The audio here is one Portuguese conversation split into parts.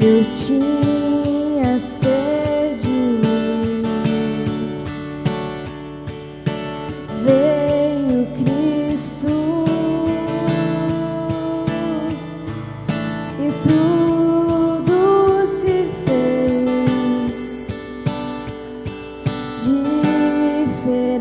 Eu tinha sede, veio Cristo e tudo se fez diferente.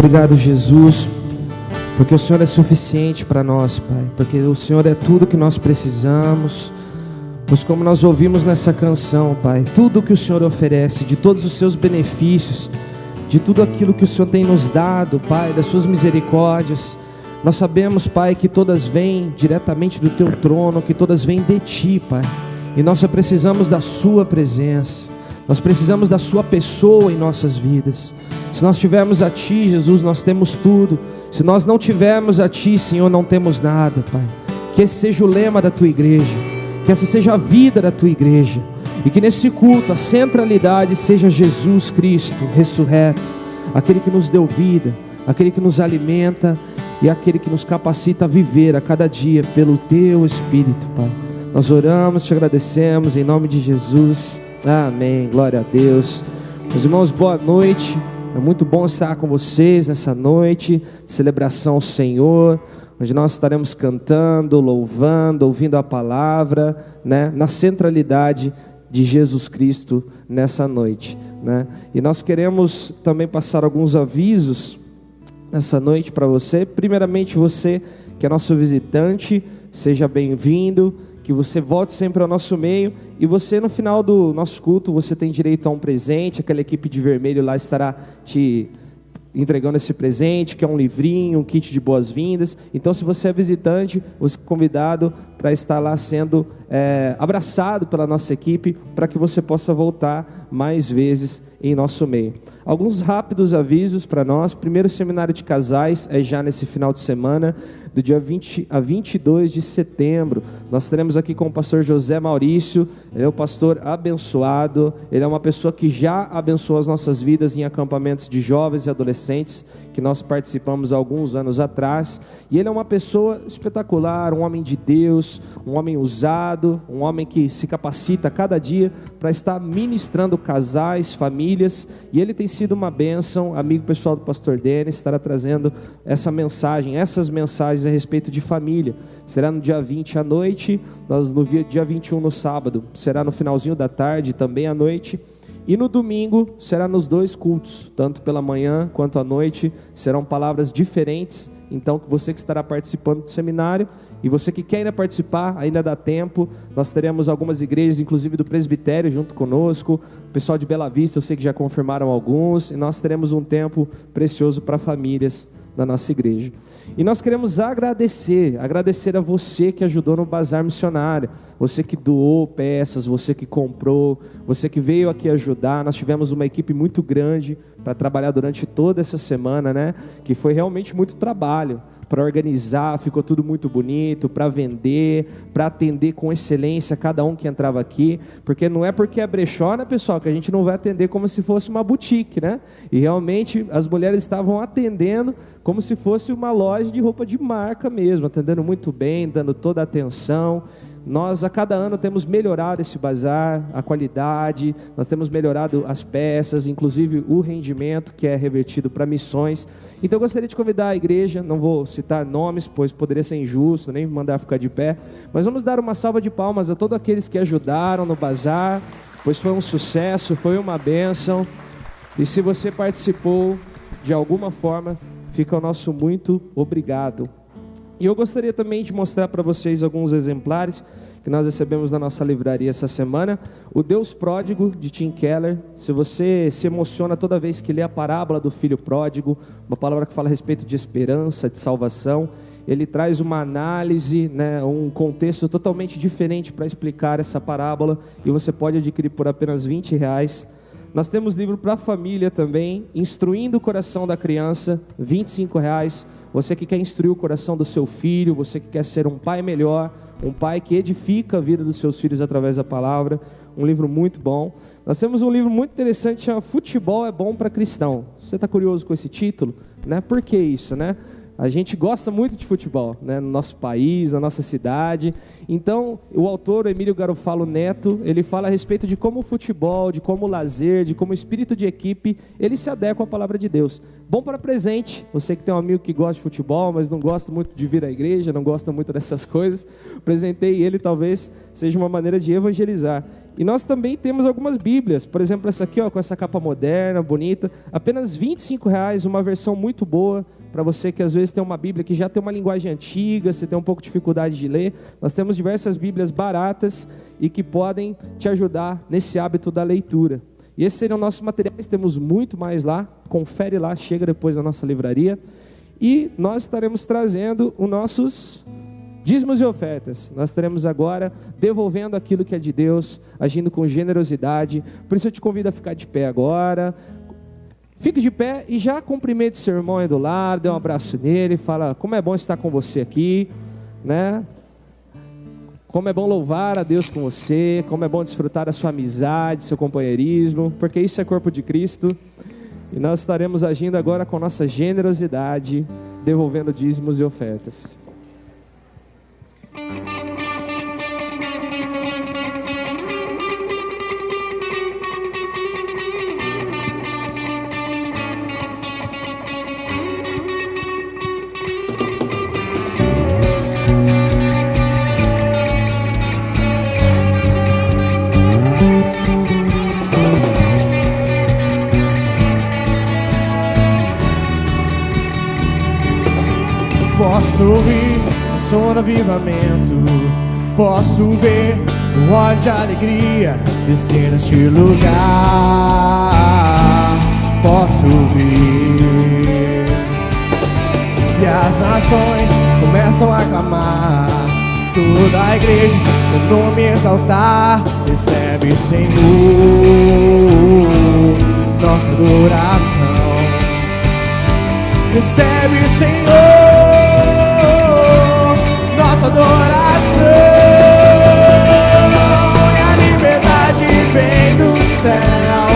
Obrigado, Jesus, porque o Senhor é suficiente para nós, Pai, porque o Senhor é tudo que nós precisamos. Pois como nós ouvimos nessa canção, Pai, tudo que o Senhor oferece, de todos os seus benefícios, de tudo aquilo que o Senhor tem nos dado, Pai, das suas misericórdias. Nós sabemos, Pai, que todas vêm diretamente do Teu trono, que todas vêm de Ti, Pai. E nós só precisamos da Sua presença, nós precisamos da Sua pessoa em nossas vidas. Se nós tivermos a Ti, Jesus, nós temos tudo. Se nós não tivermos a Ti, Senhor, não temos nada, Pai. Que esse seja o lema da Tua igreja, que essa seja a vida da Tua igreja, e que nesse culto a centralidade seja Jesus Cristo ressurreto, aquele que nos deu vida, aquele que nos alimenta e aquele que nos capacita a viver a cada dia pelo Teu Espírito, Pai. Nós oramos, Te agradecemos em nome de Jesus, amém, glória a Deus. Meus irmãos, boa noite, é muito bom estar com vocês nessa noite de celebração ao Senhor, onde nós estaremos cantando, louvando, ouvindo a palavra, né, na centralidade de Jesus Cristo nessa noite, né? E nós queremos também passar alguns avisos nessa noite para você. Primeiramente, você que é nosso visitante, seja bem-vindo, que você volte sempre ao nosso meio, e você no final do nosso culto, você tem direito a um presente, aquela equipe de vermelho lá estará te entregando esse presente, que é um livrinho, um kit de boas-vindas. Então, se você é visitante, você é convidado para estar lá sendo abraçado pela nossa equipe, para que você possa voltar mais vezes em nosso meio. Alguns rápidos avisos para nós. Primeiro, seminário de casais é já nesse final de semana, do dia 20 a 22 de setembro. Nós teremos aqui com o pastor José Maurício. Ele é um pastor abençoado, ele é uma pessoa que já abençoou as nossas vidas em acampamentos de jovens e adolescentes, que nós participamos há alguns anos atrás, e ele é uma pessoa espetacular, um homem de Deus, um homem usado, um homem que se capacita a cada dia para estar ministrando casais, famílias, e ele tem sido uma bênção, amigo pessoal do pastor Denis, estará trazendo essas mensagens a respeito de família. Será no dia 20 à noite, no dia 21 no sábado, será no finalzinho da tarde, também à noite. E no domingo será nos dois cultos, tanto pela manhã quanto à noite, serão palavras diferentes. Então, você que estará participando do seminário, e você que quer ainda participar, ainda dá tempo. Nós teremos algumas igrejas, inclusive do presbitério, junto conosco. O pessoal de Bela Vista, eu sei que já confirmaram alguns. E nós teremos um tempo precioso para famílias da nossa igreja. E nós queremos agradecer a você que ajudou no bazar missionário, você que doou peças, você que comprou, você que veio aqui ajudar. Nós tivemos uma equipe muito grande para trabalhar durante toda essa semana, né? Que foi realmente muito trabalho para organizar, ficou tudo muito bonito, para vender, para atender com excelência cada um que entrava aqui, porque não é porque é brechó, né, pessoal, que a gente não vai atender como se fosse uma boutique, né? E realmente as mulheres estavam atendendo como se fosse uma loja de roupa de marca mesmo, atendendo muito bem, dando toda a atenção. Nós a cada ano temos melhorado esse bazar, a qualidade, nós temos melhorado as peças, inclusive o rendimento que é revertido para missões. Então eu gostaria de convidar a igreja, não vou citar nomes, pois poderia ser injusto, nem mandar ficar de pé, mas vamos dar uma salva de palmas a todos aqueles que ajudaram no bazar, pois foi um sucesso, foi uma bênção. E se você participou de alguma forma, fica o nosso muito obrigado. E eu gostaria também de mostrar para vocês alguns exemplares que nós recebemos na nossa livraria essa semana. O Deus Pródigo, de Tim Keller. Se você se emociona toda vez que lê a parábola do filho pródigo, uma palavra que fala a respeito de esperança, de salvação, ele traz uma análise, né, um contexto totalmente diferente para explicar essa parábola, e você pode adquirir por apenas R$20. Nós temos livro para a família também, Instruindo o Coração da Criança, R$25. Você que quer instruir o coração do seu filho, você que quer ser um pai melhor, um pai que edifica a vida dos seus filhos através da palavra, um livro muito bom. Nós temos um livro muito interessante, chama Futebol é Bom para Cristão. Você está curioso com esse título? Né? Por que isso, né? A gente gosta muito de futebol, né, no nosso país, na nossa cidade. Então, o autor, Emílio Garofalo Neto, ele fala a respeito de como o futebol, de como o lazer, de como o espírito de equipe, ele se adequa à palavra de Deus. Bom para presente, você que tem um amigo que gosta de futebol, mas não gosta muito de vir à igreja, não gosta muito dessas coisas, presentei ele, talvez seja uma maneira de evangelizar. E nós também temos algumas bíblias, por exemplo, essa aqui, ó, com essa capa moderna, bonita, apenas R$25, uma versão muito boa, para você que às vezes tem uma bíblia que já tem uma linguagem antiga, você tem um pouco de dificuldade de ler. Nós temos diversas bíblias baratas e que podem te ajudar nesse hábito da leitura. E esses seriam nossos materiais, temos muito mais lá, confere lá, chega depois na nossa livraria. E nós estaremos trazendo os nossos dízimos e ofertas. Nós estaremos agora devolvendo aquilo que é de Deus, agindo com generosidade. Por isso eu te convido a ficar de pé agora. Fique de pé e já cumprimente seu irmão aí do lado, dê um abraço nele, fala como é bom estar com você aqui, né? Como é bom louvar a Deus com você, como é bom desfrutar da sua amizade, seu companheirismo, porque isso é corpo de Cristo. E nós estaremos agindo agora com nossa generosidade, devolvendo dízimos e ofertas. Posso ouvir o som do avivamento, posso ver o óleo de alegria descer neste lugar. Posso ver e as nações começam a clamar, toda a igreja teu nome exaltar. Recebe, Senhor, nossa adoração. Recebe, Senhor, nossa adoração. E a liberdade vem do céu,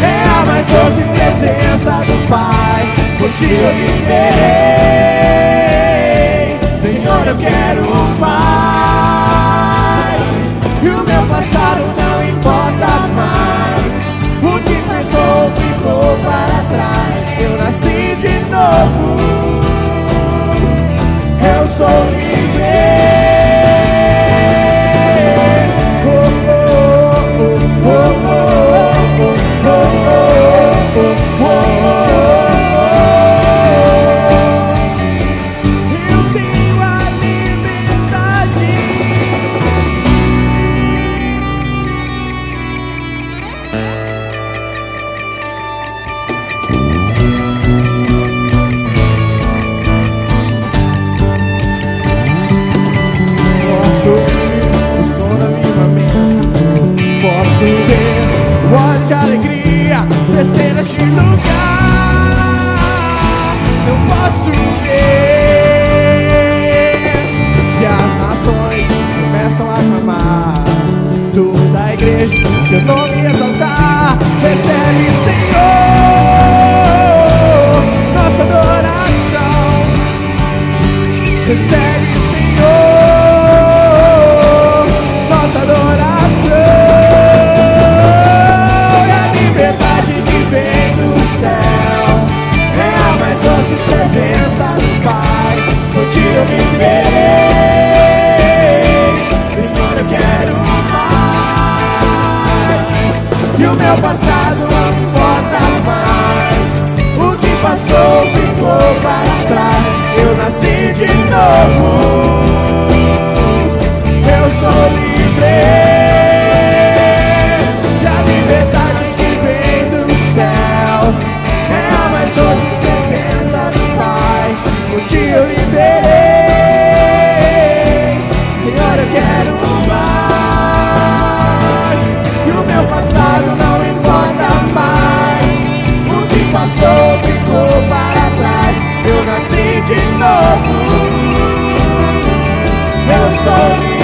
é a mais doce presença do Pai. Por ti eu viverei, Senhor, eu quero mais. E o meu passado não importa mais, o que passou ficou para trás. Eu nasci de novo, eu sou livre. Oh, oh, oh, oh, oh, oh, oh, oh, oh, oh. Eu tenho a liberdade. Posso ver o óleo de alegria descer neste lugar. Eu posso ver que as nações começam a clamar, toda a igreja teu nome exaltar. Recebe, Senhor, nossa adoração. Recebe, Senhor, nossa adoração. Vem do céu, é a mais doce presença do Pai. Por ti eu viverei, Senhor, eu quero mais. E o meu passado não importa mais, o que passou ficou para trás. Eu nasci de novo, eu sou livre. E a liberdade é a mais doce presença do Pai. Por ti eu liberei, Senhor, eu quero mais. E o meu passado não importa mais, o que passou ficou para trás. Eu nasci de novo, eu sou livre.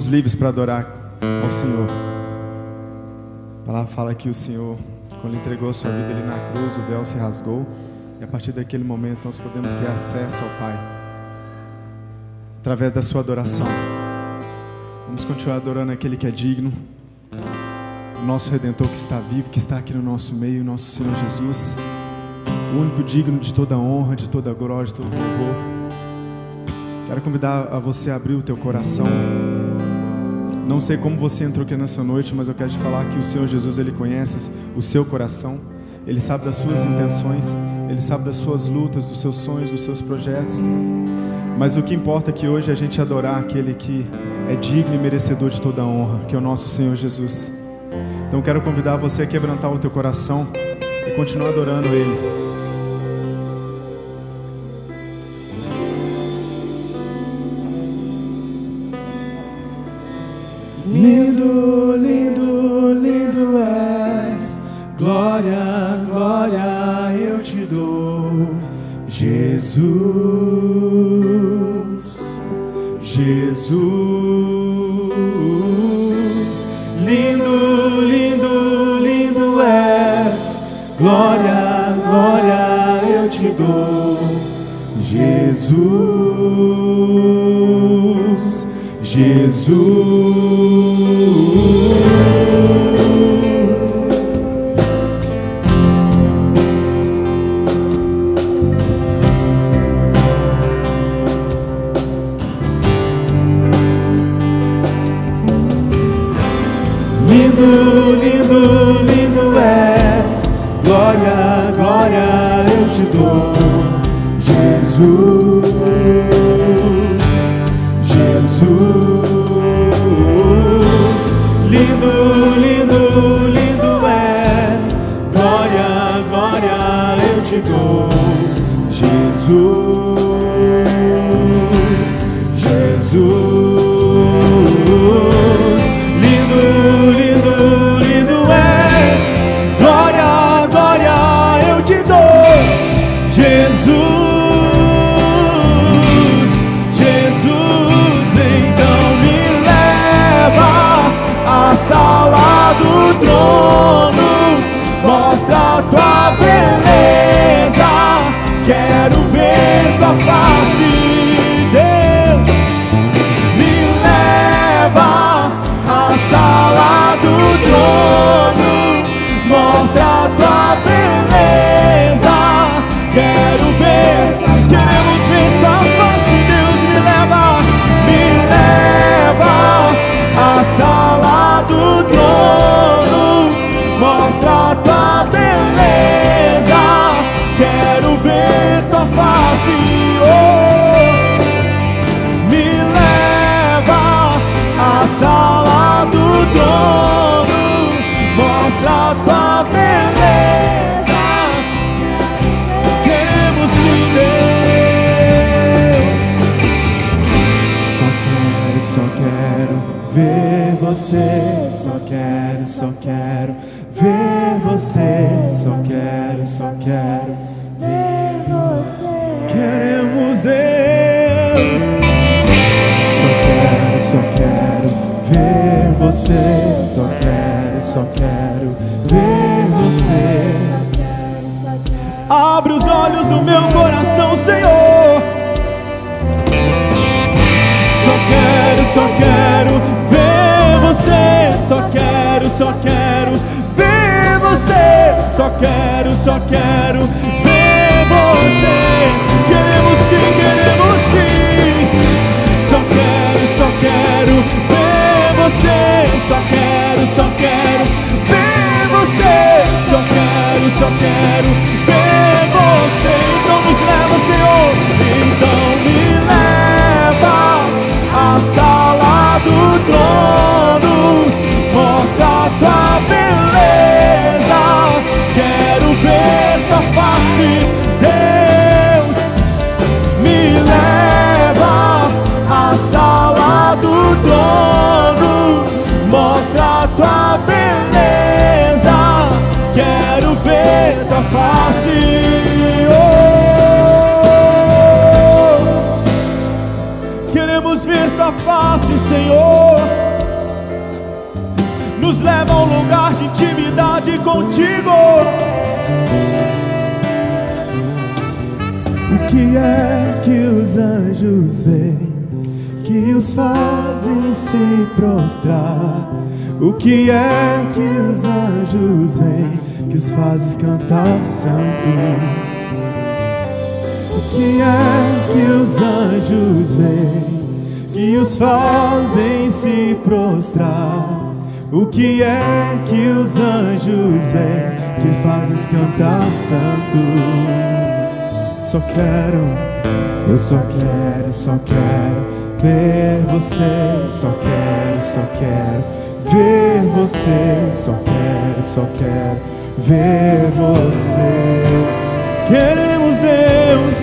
Livres para adorar ao Senhor. A palavra fala que o Senhor Quando Ele entregou a sua vida ali na cruz, o véu se rasgou. E a partir daquele momento nós podemos ter acesso ao Pai através da sua adoração. Vamos continuar adorando aquele que é digno, o nosso Redentor que está vivo, que está aqui no nosso meio, o nosso Senhor Jesus, o único digno de toda honra, de toda glória, de todo louvor. Quero convidar a você a abrir o teu coração. Não sei como você entrou aqui nessa noite, mas eu quero te falar que o Senhor Jesus, Ele conhece o seu coração, Ele sabe das suas intenções, Ele sabe das suas lutas, dos seus sonhos, dos seus projetos. Mas o que importa aqui hoje é a gente adorar aquele que é digno e merecedor de toda a honra, que é o nosso Senhor Jesus. Então quero convidar você a quebrantar o teu coração e continuar adorando Ele. Lindo, lindo, lindo és, glória, glória eu te dou, Jesus, Jesus. Lindo, lindo, lindo és, glória, glória eu te dou, Jesus, Jesus. Lindo, lindo, lindo és, glória, glória eu te dou, Jesus, Jesus. Lindo, lindo, lindo és, glória, glória eu te dou, Jesus, Jesus. Lindo, lindo, lindo és, glória, glória eu te dou, Jesus, Jesus. Então me leva à sala do trono, mostra a tua beleza, quero ver tua face, Deus. Me leva à sala do trono, mostra a tua beleza, quero ver, queremos ver tua face, Deus. Me leva à sala do trono, mostra a tua beleza, quero ver tua face, oh. Me leva à sala do trono, mostra a tua beleza, queremos sim, Deus. Só quero ver você, só quero ver você, só quero ver você. Queremos Deus. Só quero ver você, só quero ver você. Abre os olhos do meu coração, Senhor. Só quero ver você, só quero ver você, só quero ver você. Queremos sim, só quero ver você, só quero ver você, só quero ver você. Então nos leva, Senhor, então me leva à sala do trono, mostra a tua beleza, quero ver tua face, Deus. Me leva à sala do trono, mostra a tua beleza, quero ver tua face, oh. Queremos ver tua face, Senhor. Nos leva a um lugar de intimidade contigo. O que é que os anjos veem, que os fazem se prostrar? O que é que os anjos veem, que os fazem cantar santo? O que é que os anjos veem, que os fazem se prostrar? O que é que os anjos veem, que os fazem cantar santo? Só quero, eu só quero ver você. Só quero ver você. Só quero ver você. Queremos Deus.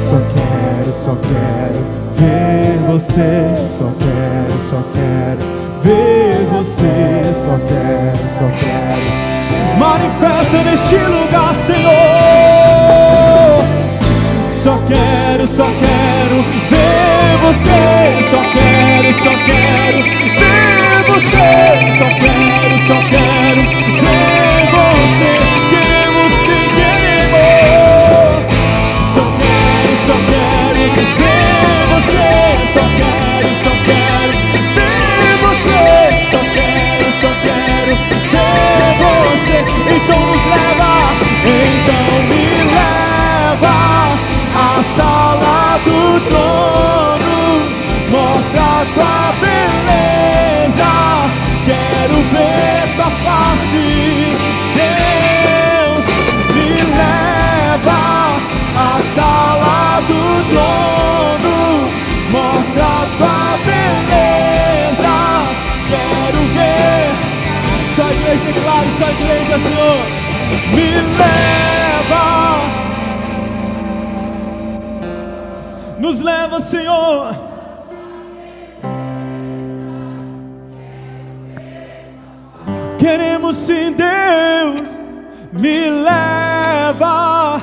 Só quero ver você. Só quero ver você. Só quero. Manifesta neste lugar, Senhor. Só quero ver você. Só quero ver você. Só quero ver você. Queremos sim, queremos. Só quero ver você. Só quero ver você. Só quero ver você. Então nos leva, então me leva à sala do trono, mostra tua beleza, quero ver tua face. Deus, me leva à sala do trono, mostra tua beleza, quero ver. Só a igreja declara, só a igreja, Senhor, me leva. Nos leva, Senhor. Queremos sim, Deus, me leva.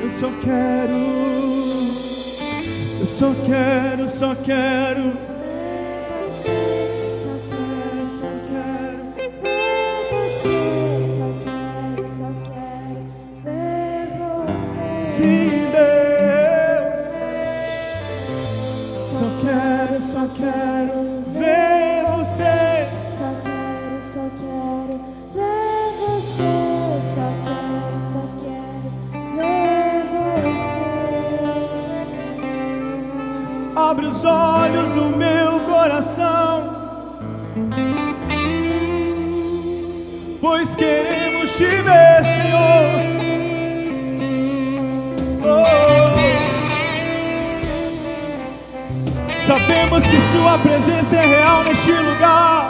Eu só quero. Sim, Deus, só quero ver você. Só quero ver você. Só quero ver você. Abre os olhos do meu coração, pois queremos te ver, Senhor. Sabemos que sua presença é real neste lugar.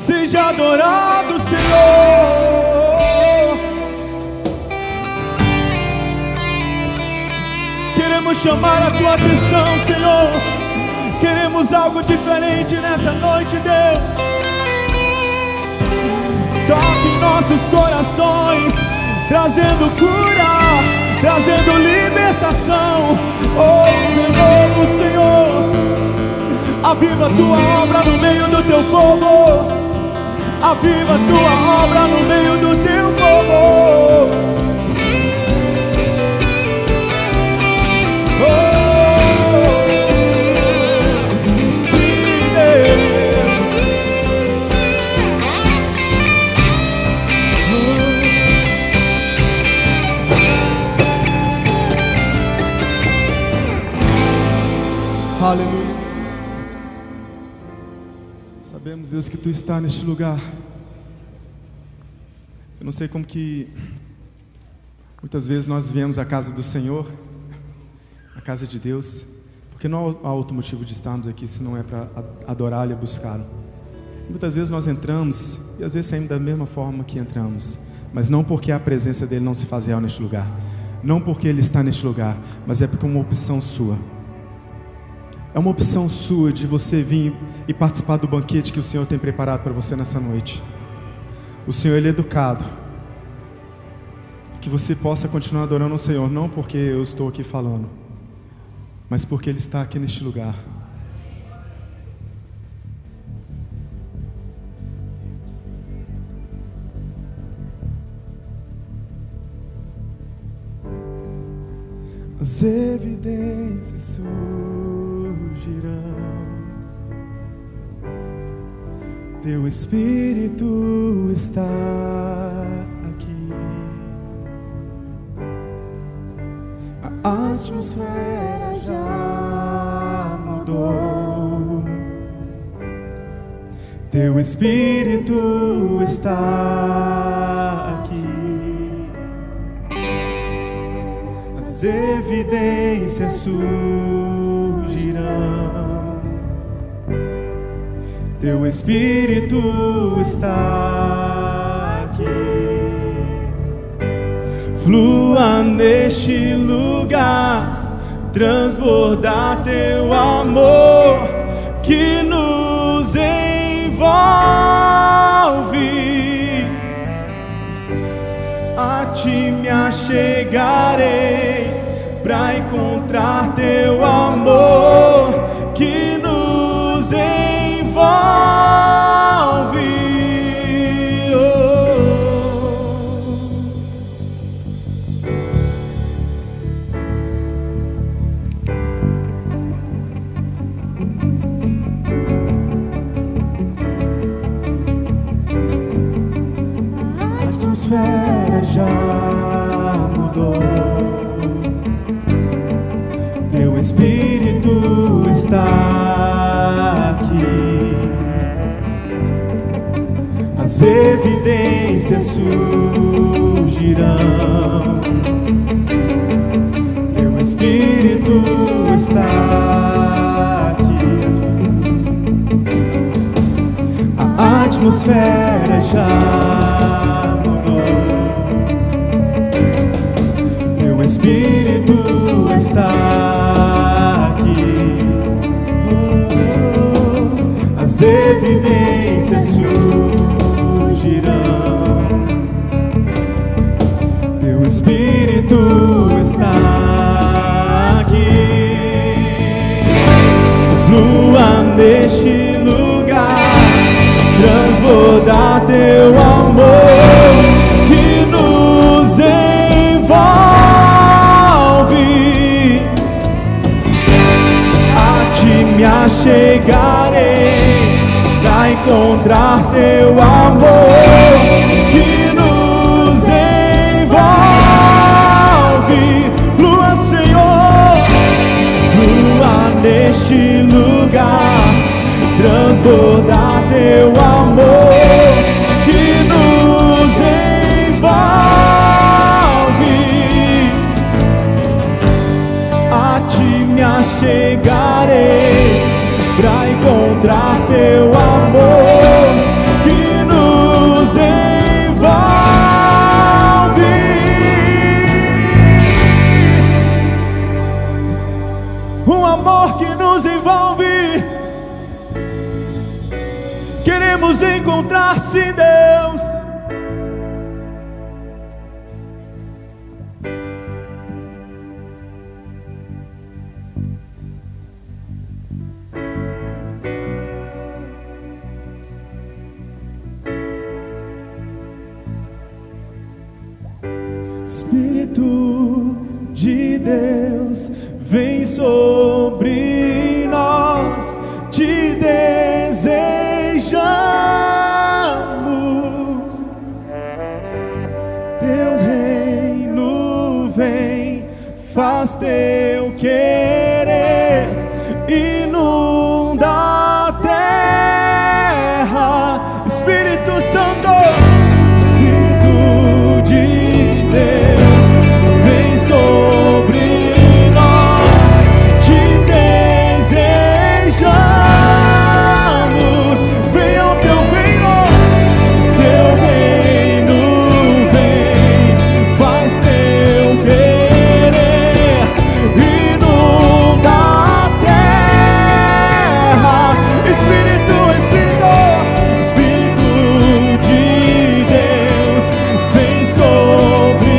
Seja adorado, Senhor. Queremos chamar a tua atenção, Senhor. Queremos algo diferente nessa noite, Deus. Toque em nossos corações, trazendo cura, trazendo libertação. Oh, de novo, Senhor, aviva a tua obra no meio do teu povo. Aviva a tua obra no meio do teu povo. Oh, sim, Deus. Aleluia. Sabemos, Deus, que Tu está neste lugar. Eu não sei como que muitas vezes nós viemos à casa do Senhor, à casa de Deus, porque não há outro motivo de estarmos aqui se não é para adorá-lo e buscá-lo. Muitas vezes nós entramos e às vezes saímos da mesma forma que entramos, mas não porque a presença dele não se faz real neste lugar, não porque ele está neste lugar, mas é porque é uma opção sua. É uma opção sua de você vir e participar do banquete que o Senhor tem preparado para você nessa noite. O Senhor, Ele é educado. que você possa continuar adorando o Senhor, não porque eu estou aqui falando, mas porque Ele está aqui neste lugar. As evidências surgirão, Teu Espírito está aqui, a atmosfera já mudou, Teu Espírito está aqui. As evidências surgirão, Teu Espírito está aqui. Flua neste lugar, transbordar Teu amor que nos envolve. A Ti me achegarei pra encontrar Teu amor que nos envolve. A atmosfera já mudou, Teu Espírito está aqui. As evidências surgirão, Teu Espírito está aqui. A atmosfera já mudou, Teu Espírito está aqui. As evidências surgirão, Teu Espírito está aqui. Flua neste lugar, transbordar Teu amor que nos envolve. A Ti me achegarei pra encontrar Teu amor que nos envolve. Flua, Senhor, flua neste lugar, transbordar Teu amor que nos envolve. A Ti me achegarei pra encontrar Teu amor que nos envolve. Um amor que nos envolve. Queremos encontrar-se, Deus. Espírito de Deus, vem sobre nós, Te desejamos. Teu reino vem, faz Teu querer, inunda a terra. Espírito Santo, Espírito de Deus, vem sobre nós, Te desejamos. Venha o Teu reino, Teu reino vem, faz Teu querer, inunda a terra. Espírito, Espírito, Espírito de Deus, vem sobre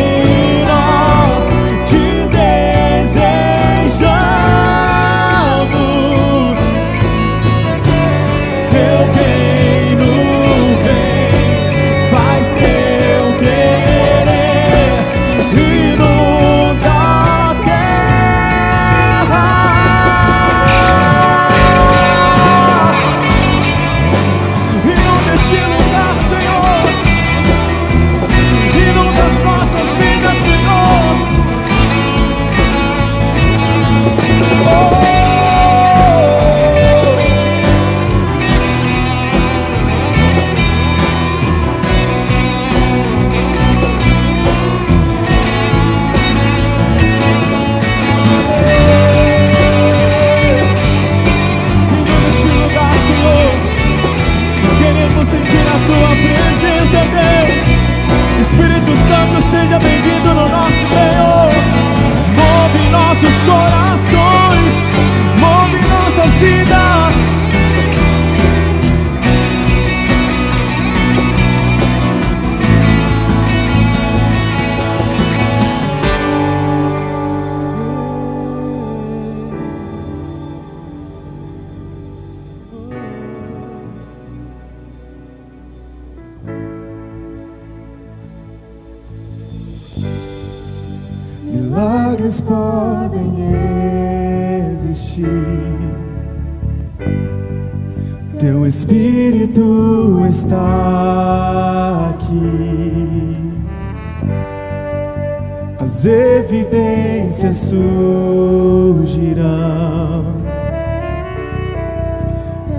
milagres podem existir. Teu Espírito está aqui. As evidências surgirão.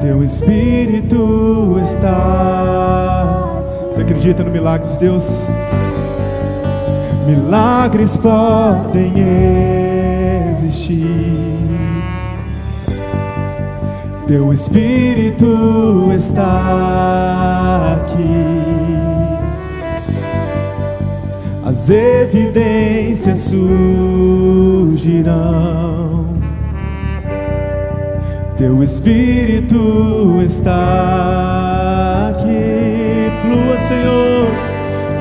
Teu Espírito está. Você acredita no milagre de Deus? Milagres podem existir. Teu Espírito está aqui. As evidências surgirão. Teu Espírito está aqui. Flua, Senhor,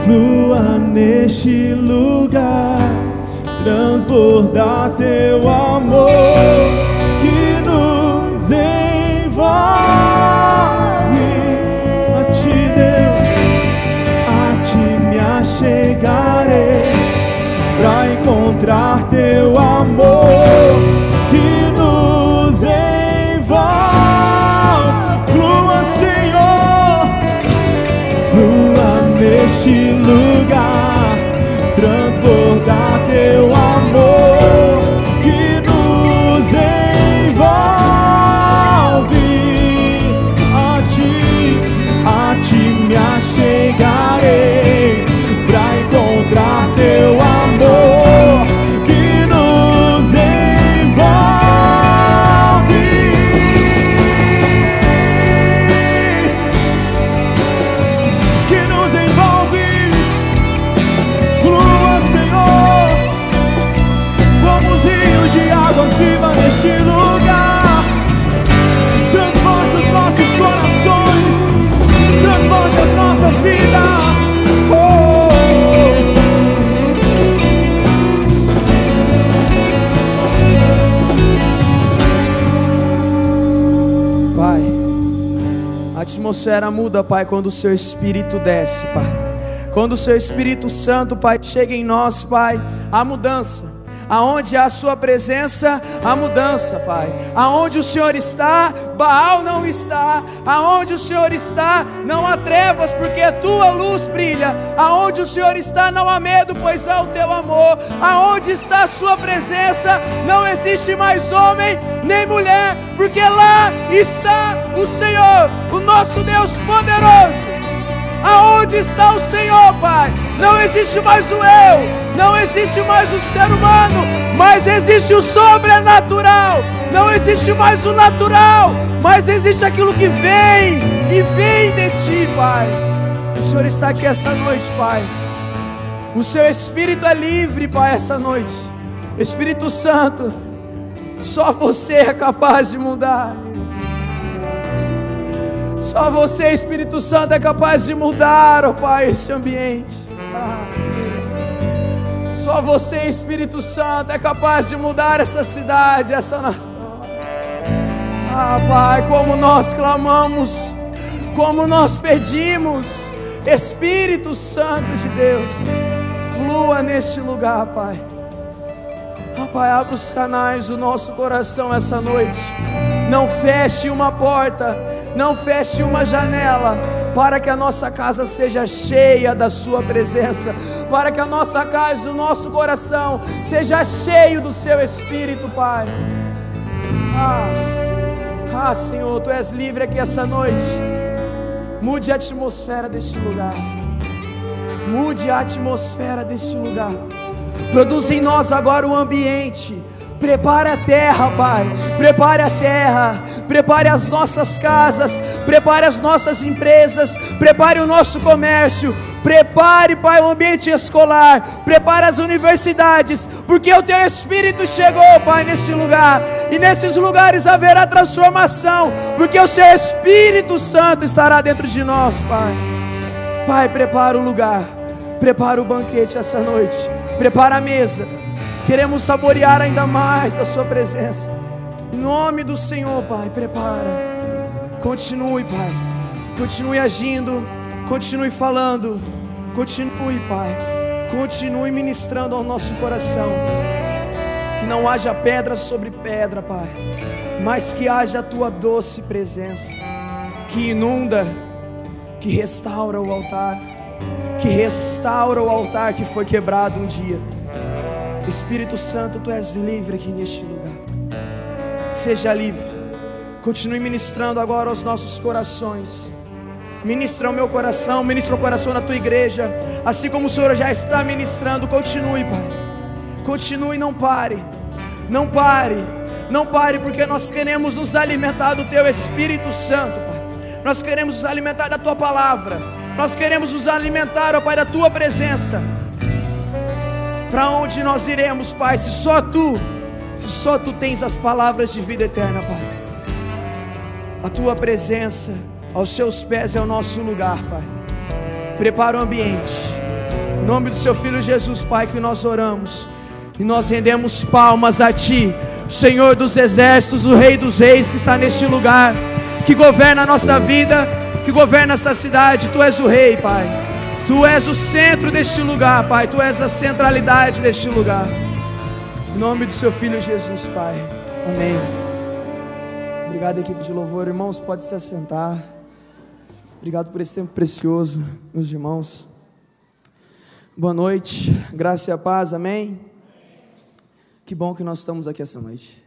flua neste lugar. Transbordar teu amor que nos envolve. A ti, Deus, a ti me achegarei pra encontrar teu amor que nos envolve. Flua, Senhor, flua neste lugar, transbordar teu amor que nos envolve. A ti me achegarei pra encontrar teu amor que nos envolve. Que nos envolve. Flua, Senhor, como os rios de água viva neste lugar. Transforma os nossos corações, transforma as nossas vidas. Pai, a atmosfera muda, Pai, quando o Seu Espírito desce, Pai. Quando o Seu Espírito Santo, Pai, chega em nós, Pai, há mudança. Aonde há a Sua presença, há mudança, Pai. Aonde o Senhor está, Baal não está. Aonde o Senhor está, não há trevas, porque a Tua luz brilha. Aonde o Senhor está, não há medo, pois há o Teu amor. Aonde está a Sua presença, não existe mais homem nem mulher, porque lá está o Senhor, o nosso Deus poderoso. Aonde está o Senhor, Pai? Não existe mais o eu, não existe mais o ser humano, mas existe o sobrenatural. Não existe mais o natural, mas existe aquilo que vem e vem de Ti, Pai. O Senhor está aqui essa noite, Pai. O Seu Espírito é livre, Pai, essa noite. Espírito Santo, só Você é capaz de mudar. Só Você, Espírito Santo, é capaz de mudar, ó Pai, esse ambiente. Só Você, Espírito Santo, é capaz de mudar essa cidade, essa nação. Pai, como nós clamamos, como nós pedimos. Espírito Santo de Deus, flua neste lugar, Pai. Pai, abre os canais do nosso coração essa noite. Não feche uma porta, não feche uma janela, para que a nossa casa seja cheia da Sua presença, para que a nossa casa, o nosso coração seja cheio do Seu Espírito, Pai. Senhor, Tu és livre aqui essa noite. Mude a atmosfera deste lugar. Mude a atmosfera deste lugar. Produz em nós agora o ambiente. Prepare a terra, Pai. Prepare a terra. Prepare as nossas casas. Prepare as nossas empresas. Prepare o nosso comércio. Prepare, Pai, o ambiente escolar. Prepare as universidades. Porque o Teu Espírito chegou, Pai, neste lugar. E nesses lugares haverá transformação. Porque o Seu Espírito Santo estará dentro de nós, Pai. Pai, prepara o lugar. Prepara o banquete essa noite. Prepara a mesa. Queremos saborear ainda mais da Sua presença. Em nome do Senhor, Pai, prepara. Continue, Pai. Continue agindo. Continue falando. Continue, Pai. Continue ministrando ao nosso coração. que não haja pedra sobre pedra, Pai, mas que haja a Tua doce presença, que inunda, que restaura o altar, que foi quebrado um dia. Espírito Santo, Tu és livre aqui neste lugar. Seja livre. Continue ministrando agora aos nossos corações. Ministra o meu coração, ministra o coração da Tua igreja, assim como o Senhor já está ministrando. Continue, Pai. Continue, não pare. Não pare. Não pare, porque nós queremos nos alimentar do Teu Espírito Santo, Pai. Nós queremos nos alimentar da Tua palavra. Nós queremos nos alimentar, ó Pai, da Tua presença. Para onde nós iremos, Pai, se só Tu tens as palavras de vida eterna, Pai. A Tua presença aos Seus pés é o nosso lugar, Pai. Prepara o ambiente. Em nome do Seu Filho Jesus, Pai, que nós oramos e nós rendemos palmas a Ti, Senhor dos exércitos, o Rei dos reis, que está neste lugar, que governa a nossa vida, que governa essa cidade. Tu és o Rei, Pai. Tu és o centro deste lugar, Pai. Tu és a centralidade deste lugar. Em nome do Seu Filho Jesus, Pai. Amém. Obrigado, equipe de louvor. Irmãos, pode se assentar. Obrigado por esse tempo precioso, meus irmãos. Boa noite, graça e a paz, amém? Que bom que nós estamos aqui essa noite.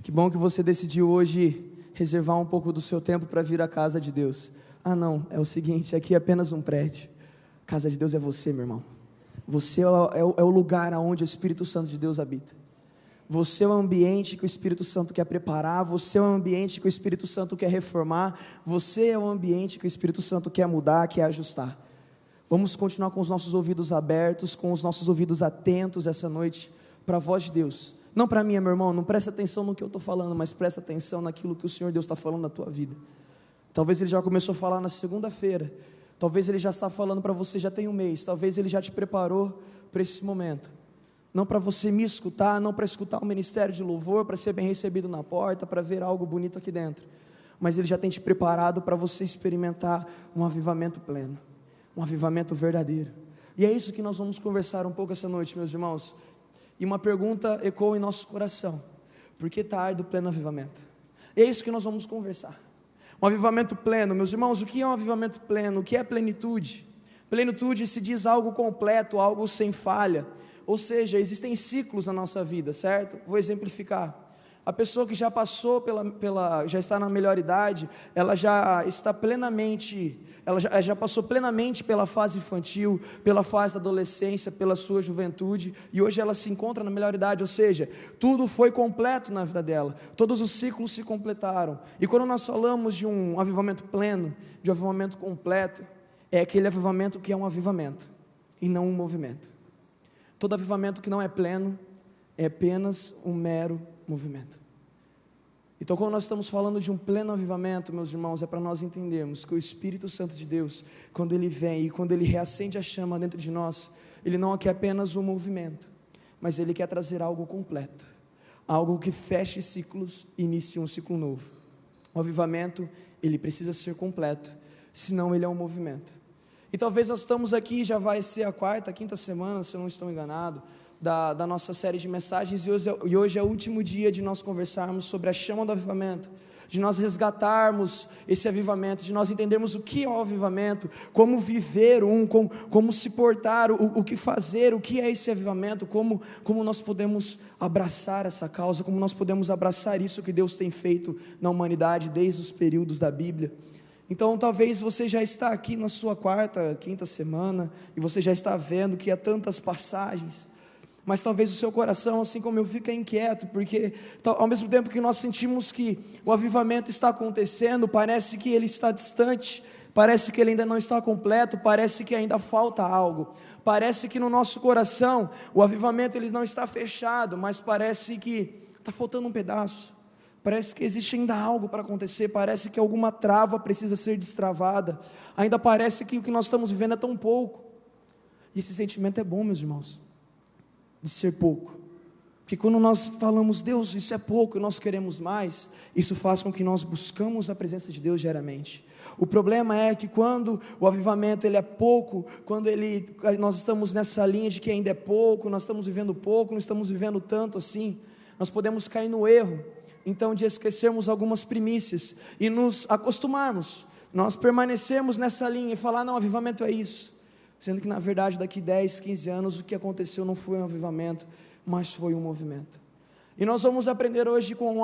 Que bom que você decidiu hoje reservar um pouco do seu tempo para vir à casa de Deus. Ah não, é o seguinte, aqui é apenas um prédio. A casa de Deus é você, meu irmão. Você é o lugar onde o Espírito Santo de Deus habita. Você é o ambiente que o Espírito Santo quer preparar. Você é o ambiente que o Espírito Santo quer reformar. Você é o ambiente que o Espírito Santo quer mudar, quer ajustar. Vamos continuar com os nossos ouvidos abertos, com os nossos ouvidos atentos essa noite para a voz de Deus. Não para mim, meu irmão, não presta atenção no que eu estou falando, mas presta atenção naquilo que o Senhor Deus está falando na tua vida. Talvez Ele já começou a falar na segunda-feira. Talvez Ele já está falando para você já tem um mês. Talvez Ele já te preparou para esse momento. Não para você me escutar, não para escutar o ministério de louvor, para ser bem recebido na porta, para ver algo bonito aqui dentro. Mas Ele já tem te preparado para você experimentar um avivamento pleno, um avivamento verdadeiro. E é isso que nós vamos conversar um pouco essa noite, meus irmãos. E uma pergunta ecoa em nosso coração: por que tarde do pleno avivamento? E é isso que nós vamos conversar. Um avivamento pleno, meus irmãos, o que é um avivamento pleno? O que é plenitude? Plenitude se diz algo completo, algo sem falha. Ou seja, existem ciclos na nossa vida, certo? Vou exemplificar. A pessoa que já passou já está na melhor idade, ela já está plenamente, ela já passou plenamente pela fase infantil, pela fase da adolescência, pela sua juventude, e hoje ela se encontra na melhor idade, ou seja, tudo foi completo na vida dela, todos os ciclos se completaram. E quando nós falamos de um avivamento pleno, de um avivamento completo, é aquele avivamento que é um avivamento, e não um movimento. Todo avivamento que não é pleno, é apenas um mero movimento. Então, quando nós estamos falando de um pleno avivamento, meus irmãos, é para nós entendermos que o Espírito Santo de Deus, quando Ele vem e quando Ele reacende a chama dentro de nós, Ele não quer apenas um movimento, mas Ele quer trazer algo completo, algo que feche ciclos e inicie um ciclo novo. O avivamento, ele precisa ser completo, senão ele é um movimento. E talvez nós estamos aqui, já vai ser a quarta, quinta semana, se eu não estou enganado, da nossa série de mensagens, e hoje é o último dia de nós conversarmos sobre a chama do avivamento, de nós resgatarmos esse avivamento, de nós entendermos o que é o avivamento, como viver como se portar, o que fazer, o que é esse avivamento, como nós podemos abraçar essa causa, como nós podemos abraçar isso que Deus tem feito na humanidade desde os períodos da Bíblia. Então talvez você já está aqui na sua quarta, quinta semana, e você já está vendo que há tantas passagens, mas talvez o seu coração, assim como eu, fica inquieto, porque ao mesmo tempo que nós sentimos que o avivamento está acontecendo, parece que ele está distante, parece que ele ainda não está completo, parece que ainda falta algo, parece que no nosso coração o avivamento ele não está fechado, mas parece que está faltando um pedaço. Parece que existe ainda algo para acontecer, parece que alguma trava precisa ser destravada, ainda parece que o que nós estamos vivendo é tão pouco. E esse sentimento é bom, meus irmãos, de ser pouco, porque Porque quando nós falamos, Deus, isso é pouco, nós queremos mais, isso faz com que nós buscamos a presença de Deus diariamente. O problema é que quando o avivamento ele é pouco, quando nós estamos nessa linha de que ainda é pouco, nós estamos vivendo pouco, não estamos vivendo tanto assim, nós podemos cair no erro, então, de esquecermos algumas primícias e nos acostumarmos, nós permanecermos nessa linha e falar, não, avivamento é isso, sendo que na verdade daqui 10, 15 anos o que aconteceu não foi um avivamento, mas foi um movimento. E nós vamos aprender hoje com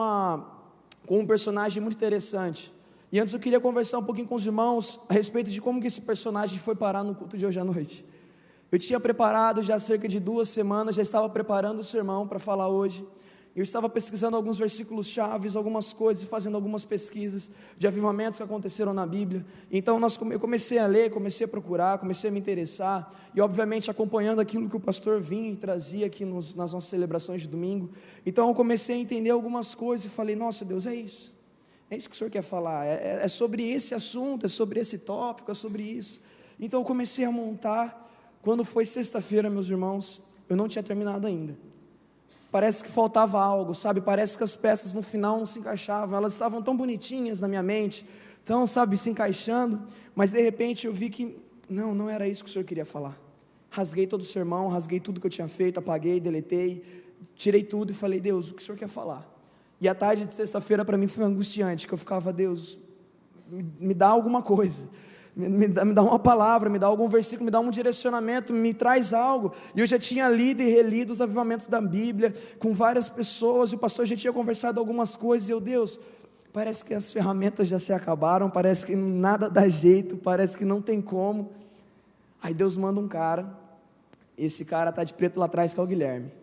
um personagem muito interessante. E antes eu queria conversar um pouquinho com os irmãos a respeito de como que esse personagem foi parar no culto de hoje à noite. Eu tinha preparado já cerca de 2 semanas, já estava preparando o sermão para falar hoje. Eu estava pesquisando alguns versículos chaves, algumas coisas, fazendo algumas pesquisas de avivamentos que aconteceram na Bíblia. Então eu comecei a ler, comecei a procurar, comecei a me interessar, e obviamente acompanhando aquilo que o pastor vinha e trazia aqui nas nossas celebrações de domingo. Então eu comecei a entender algumas coisas e falei, nossa Deus, é isso que o Senhor quer falar, é sobre esse assunto, é sobre esse tópico, é sobre isso. Então eu comecei a montar. Quando foi sexta-feira, meus irmãos, eu não tinha terminado ainda. Parece que faltava algo, sabe? Parece que as peças no final não se encaixavam, elas estavam tão bonitinhas na minha mente, tão, sabe, se encaixando, mas de repente eu vi que não era isso que o Senhor queria falar. Rasguei todo o sermão, rasguei tudo que eu tinha feito, apaguei, deletei, tirei tudo e falei, Deus, o que o Senhor quer falar? E a tarde de sexta-feira para mim foi angustiante, que eu ficava, Deus, me dá alguma coisa, me dá uma palavra, me dá algum versículo, me dá um direcionamento, me traz algo. E eu já tinha lido e relido os avivamentos da Bíblia com várias pessoas, e o pastor já tinha conversado algumas coisas, e eu, Deus, parece que as ferramentas já se acabaram, parece que nada dá jeito, parece que não tem como. Aí Deus manda um cara, esse cara está de preto lá atrás, que é o Guilherme.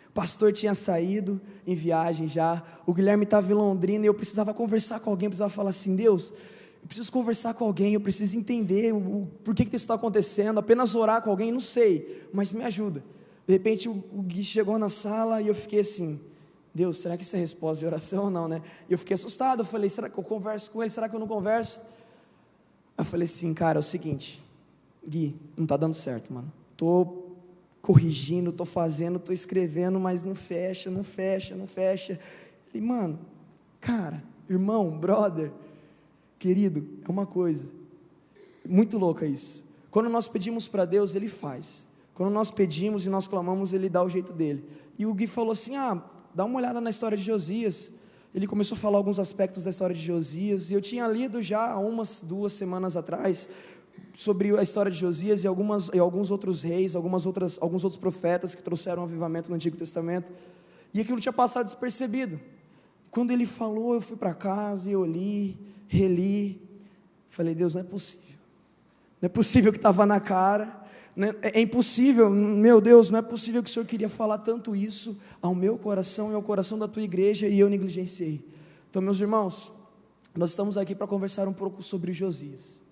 O pastor tinha saído em viagem já, o Guilherme estava em Londrina, e eu precisava conversar com alguém, precisava falar assim, Deus, eu preciso conversar com alguém, eu preciso entender por que isso está acontecendo, apenas orar com alguém, não sei, mas me ajuda. De repente o Gui chegou na sala e eu fiquei assim, Deus, será que isso é resposta de oração ou não, né? E eu fiquei assustado, eu falei, será que eu converso com ele, será que eu não converso? Eu falei assim, cara, é o seguinte, Gui, não está dando certo, mano, estou corrigindo, estou fazendo, estou escrevendo, mas não fecha. E mano, cara, irmão, brother, querido, é uma coisa muito louca isso. Quando nós pedimos para Deus, Ele faz. Quando nós pedimos e nós clamamos, Ele dá o jeito dele. E o Gui falou assim, dá uma olhada na história de Josias. Ele começou a falar alguns aspectos da história de Josias, e eu tinha lido já há 2 semanas atrás sobre a história de Josias e alguns outros reis, alguns outros profetas que trouxeram avivamento no Antigo Testamento, e aquilo tinha passado despercebido. Quando ele falou, eu fui para casa e eu li, reli, falei, Deus, não é possível que estava na cara, é impossível, meu Deus, não é possível que o Senhor queria falar tanto isso ao meu coração e ao coração da tua igreja, e eu negligenciei. Então, meus irmãos, nós estamos aqui para conversar um pouco sobre Josias,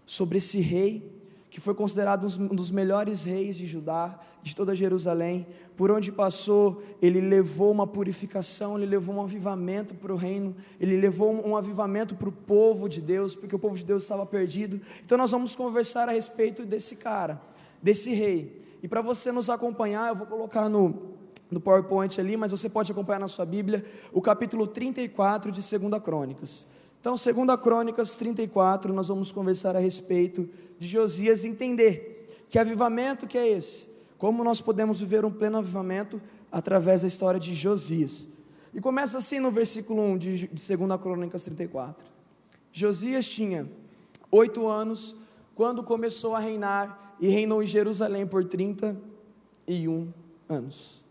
sobre esse rei, que foi considerado um dos melhores reis de Judá, de toda Jerusalém. Por onde passou, ele levou uma purificação, ele levou um avivamento para o reino, ele levou um avivamento para o povo de Deus, porque o povo de Deus estava perdido. Então nós vamos conversar a respeito desse cara, desse rei. E para você nos acompanhar, eu vou colocar no PowerPoint ali, mas você pode acompanhar na sua Bíblia, o capítulo 34 de 2 Crônicas. Então, 2 Crônicas 34, nós vamos conversar a respeito de Josias, entender que avivamento que é esse, como nós podemos viver um pleno avivamento através da história de Josias. E começa assim no versículo 1 de 2 Crônicas 34. Josias tinha 8 anos quando começou a reinar, e reinou em Jerusalém por 31 anos.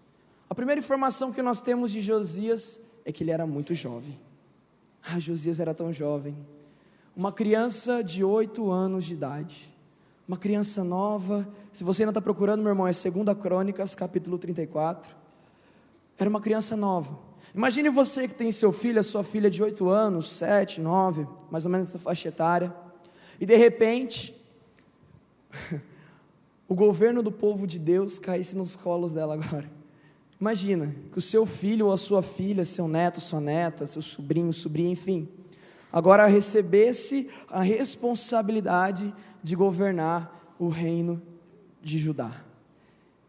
A primeira informação que nós temos de Josias é que ele era muito jovem. Josias era tão jovem, uma criança de 8 anos de idade, uma criança nova. Se você ainda está procurando, meu irmão, é 2 Crônicas, capítulo 34, era uma criança nova. Imagine você que tem seu filho, a sua filha de 8 anos, 7, 9, mais ou menos essa faixa etária, e de repente, o governo do povo de Deus caísse nos colos dela agora. Imagina que o seu filho ou a sua filha, seu neto, sua neta, seu sobrinho, sobrinha, enfim, agora recebesse a responsabilidade de governar o reino de Judá.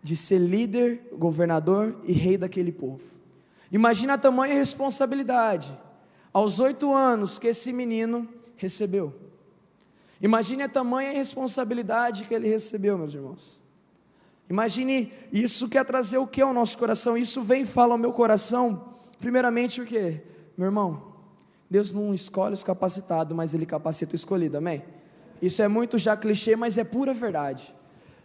de ser líder, governador e rei daquele povo. Imagina a tamanha responsabilidade, aos 8 anos que esse menino recebeu. Imagine a tamanha responsabilidade que ele recebeu, meus irmãos. Imagine, isso quer trazer o que ao nosso coração? Isso vem e fala ao meu coração, primeiramente o que? Meu irmão, Deus não escolhe os capacitados, mas Ele capacita o escolhido, amém? Isso é muito já clichê, mas é pura verdade.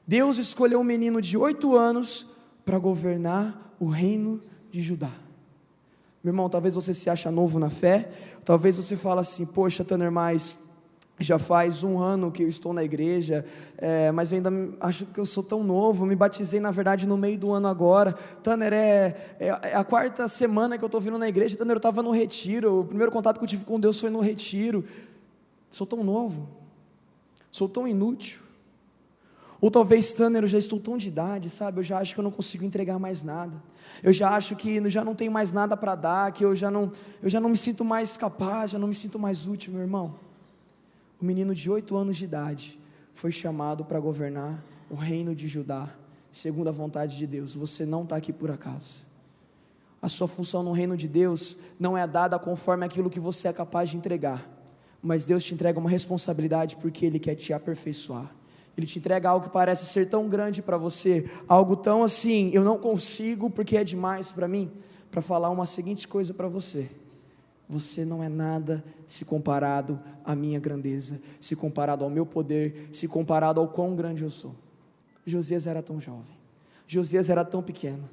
Deus escolheu um menino de 8 anos para governar o reino de Judá. Meu irmão, talvez você se ache novo na fé, talvez você fale assim, poxa, Tanner, mas já faz 1 ano que eu estou na igreja, mas eu ainda acho que eu sou tão novo, me batizei na verdade no meio do ano agora, Tanner, é a 4ª semana que eu estou vindo na igreja, Tanner, eu estava no retiro, o primeiro contato que eu tive com Deus foi no retiro, sou tão novo, sou tão inútil, ou talvez, Tanner, eu já estou tão de idade, sabe, eu já acho que eu não consigo entregar mais nada, eu já acho que já não tenho mais nada para dar, que eu já não me sinto mais capaz, já não me sinto mais útil, meu irmão. O menino de 8 anos de idade foi chamado para governar o reino de Judá, segundo a vontade de Deus. Você não está aqui por acaso. A sua função no reino de Deus não é dada conforme aquilo que você é capaz de entregar, mas Deus te entrega uma responsabilidade porque Ele quer te aperfeiçoar. Ele te entrega algo que parece ser tão grande para você, algo tão assim, eu não consigo porque é demais para mim, para falar uma seguinte coisa para você: você não é nada se comparado à minha grandeza, se comparado ao meu poder, se comparado ao quão grande eu sou. Josias era tão jovem, Josias era tão pequeno,